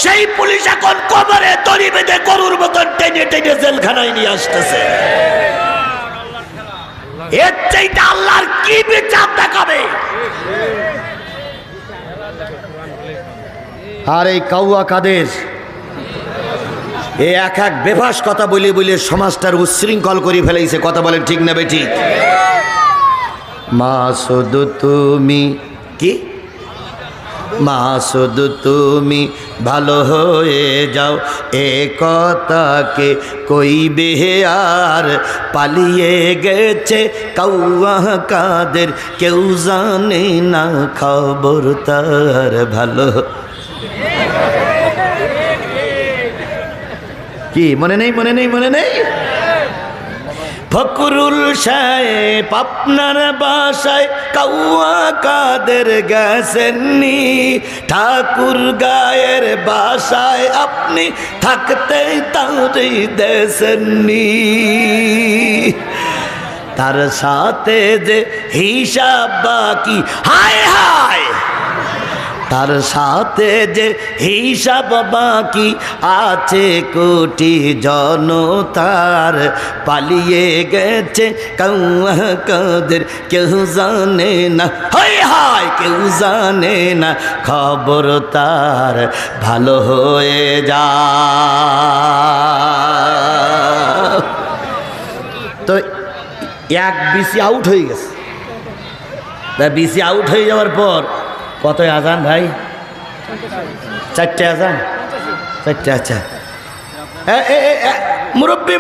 সেই পুলিশ এখন কোমরে দড়ি বেঁধে গরুর মতন টেনে টেনে জেলখানায় নিয়ে আসতেছে। এর চাইতে আল্লাহর কি বিচার দেখাবে? আর এই কাউয়া কাদের এক বেফাস কথা বলে সমাজটার উচ্ছৃঙ্খল করে ফেলেছে। কথা বলেন ঠিক না বেঠিক? মাসুদ তুমি কি? মাসুদ তুমি ভালো হয়ে যাও, এ কথাকে কইবে আর? পালিয়ে গেছে কাউয়া কাদের, কেউ জানে না খবর তার। ভালো কি মনে নেই? ফকরুল সাহেব আপনার বাসায় কাউয়া কাদের গেছেননি, ঠাকুর গায়ের বাসায় আপনি থাকতে তাঁরই দেশেননি। তার সাথে যে হিসাব বাকি, হায় হায়, তার সাথে যে হিসাব বাকি আছে কোটি জনতার। পালিয়ে গেছে কাউয়া কাদের, কেউ জানে না, হায় হায়, কেউ জানে না খবর তার। ভালো হয়ে যা। তো এক বিসি আউট হয়ে গেছে। বিসি আউট হয়ে যাওয়ার পর কত আজান ভাই? 4টে আজান, 4টে। আচ্ছা, মুরব্বী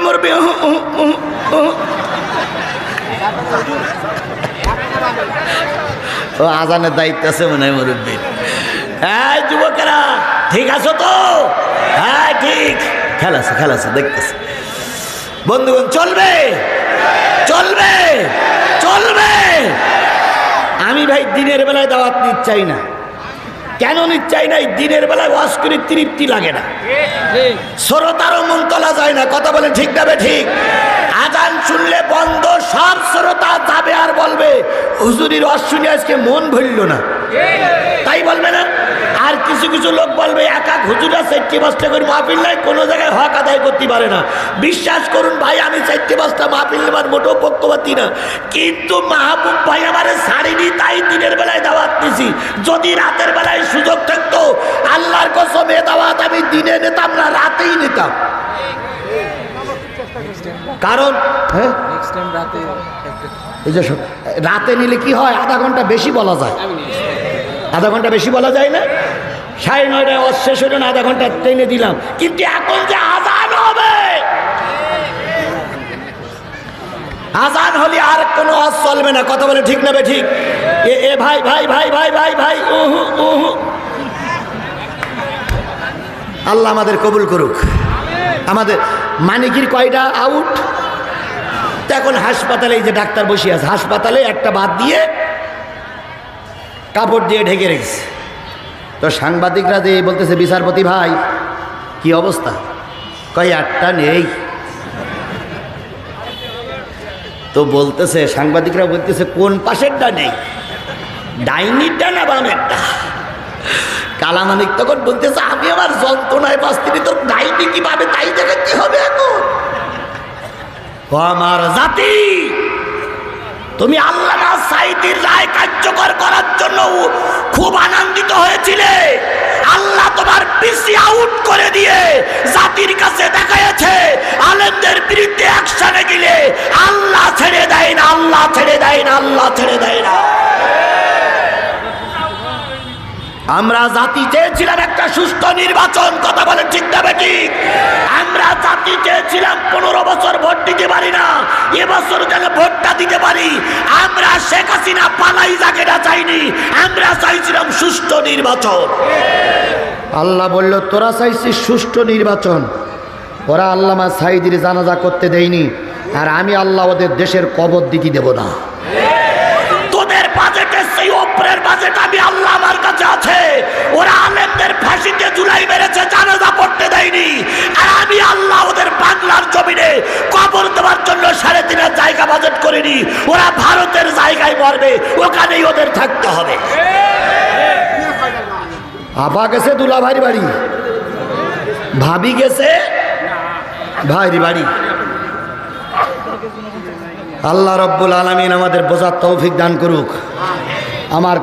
ও আজানের দায়িত্ব আছে মনে হয় মুরব্বীর। হ্যাঁ যুবকেরা, ঠিক আছো তো? হ্যাঁ ঠিক। খেলাছে দেখতেছে। বন্ধুগণ, চলবে। আমি ভাই দিনের বেলায় দাওয়াত নিতে চাই না। কেন নিতে চাই না? দিনের বেলায় ওয়াজ করে তৃপ্তি লাগে না, শ্রোতারও মন তোলা যায় না। কথা বলে ঠিক না ঠিক? আজান শুনলে বন্ধ, সব শ্রোতা যাবে আর বলবে হুজুরির ওয়াজ শুনে আজকে মন ভরল না, তাই বলবে না? আর কিছু লোক বলবে এক হুজুরা 4-5টা করে মাহফিল নাই, কোনো জায়গায় হক আদায় করতে পারে না। বিশ্বাস করুন ভাই, আমি 4-5টা মাহফিল নেবার মোটেও পক্ষপাতী না, কিন্তু মাহবুব ভাই আমারে ছাড়িনি, তাই দিনের বেলায় দাওয়াত নিছি। যদি রাতের বেলায় সুযোগ থাকতো, আল্লাহর কসম এ দাওয়াত আমি দিনে নিতাম না, রাতেই নিতাম। কারণ হ্যাঁ নেক্সট টাইম রাতে এই যে রাতে নিলে কি হয়, আধা ঘন্টা বেশি বলা যায়, আধা ঘন্টা বেশি বলা যায় না। 9:30 ওয়াজ শেষ হলো না, আধা ঘন্টা টেনে দিলাম, কিন্তু এখন যে আজান হবে, আজান হলে আর কোনো ওয়াজ চলবে না। কথা বলে ঠিক না বে ঠিক? এ ভাই ভাই ভাই ভাই ভাই ভাই উহু উহু। আল্লাহ আমাদের কবুল করুক। আমাদের মানিকির কয়টা আউট? এখন হাসপাতালে এই যে ডাক্তার বসে আছে, হাসপাতালে একটা বাদ দিয়ে কাপড় দিয়ে ঢেকে রেখেছে। তো সাংবাদিকরা যে বলতেছে, বিচারপতি ভাই কি অবস্থা? কয় একটা নেই। তো বলতেছে, সাংবাদিকরা বলতেছে কোন পাশেরটা নেই, ডাইনিটা না বামেরটা? কালামানিক তখন বলতেছে, আমি আমার যন্ত্রণায় বাঁচতে, তোর ডাইনি কি পাবে তাই দেখে কি হবে এখন? ও আমার জাতি, তুমি আল্লামা সাঈদীর রায় কার্যকর করার জন্য খুব আনন্দিত হয়েছিলে। আল্লাহ তোমার পিসি আউট করে দিয়ে জাতির কাছে দেখাইছে, আলেমদের বিরুদ্ধে অ্যাকশনে গেলে আল্লাহ ছেড়ে দেয় না, আল্লাহ ছেড়ে দেয় না, আল্লাহ ছেড়ে দেয় না। আমরা জাতি চেয়েছিলাম একটা সুষ্ঠু নির্বাচন। কথা বলেন ঠিক না ঠিক? আমরা জাতি চেয়েছিলাম 15 বছর ভোট দিতে পারি না, এবছর যেন ভোটটা দিতে পারি। আমরা শেখ হাসিনা পালাই জায়গাটা চাইনি, আমরা চাইছিলাম সুষ্ঠু নির্বাচন। আল্লাহ বলল, তোরা চাইছিস সুষ্ঠু নির্বাচন, ওরা আল্লামা সাঈদীর জানাজা করতে দেয়নি, আর আমি আল্লাহ ওদের দেশের কবর দিতে দেব না। তোদের বাজেটে সেই ওপরের বাজেট আমি আল্লাহ আমার কাছে আছে। ওরা আলেমদের ফাঁসিতে ঝুলাই মেরেছে, জানাজা পড়তে দেয়নি, আর আমি আল্লাহ ওদের বাংলার জমিনে কবর দেওয়ার জন্য 3.5 জায়গা বাজেট করিনি। ওরা ভারতের জায়গায় মরবে, ওখানেই ওদের থাকতে হবে। আপা গেছে দুলাভাইয়ের বাড়ি, ভাবি গেছে ভাইয়ের বাড়ি। আল্লাহ রব্বুল আলামিন আমাদের বোঝার তৌফিক দান করুক। আমার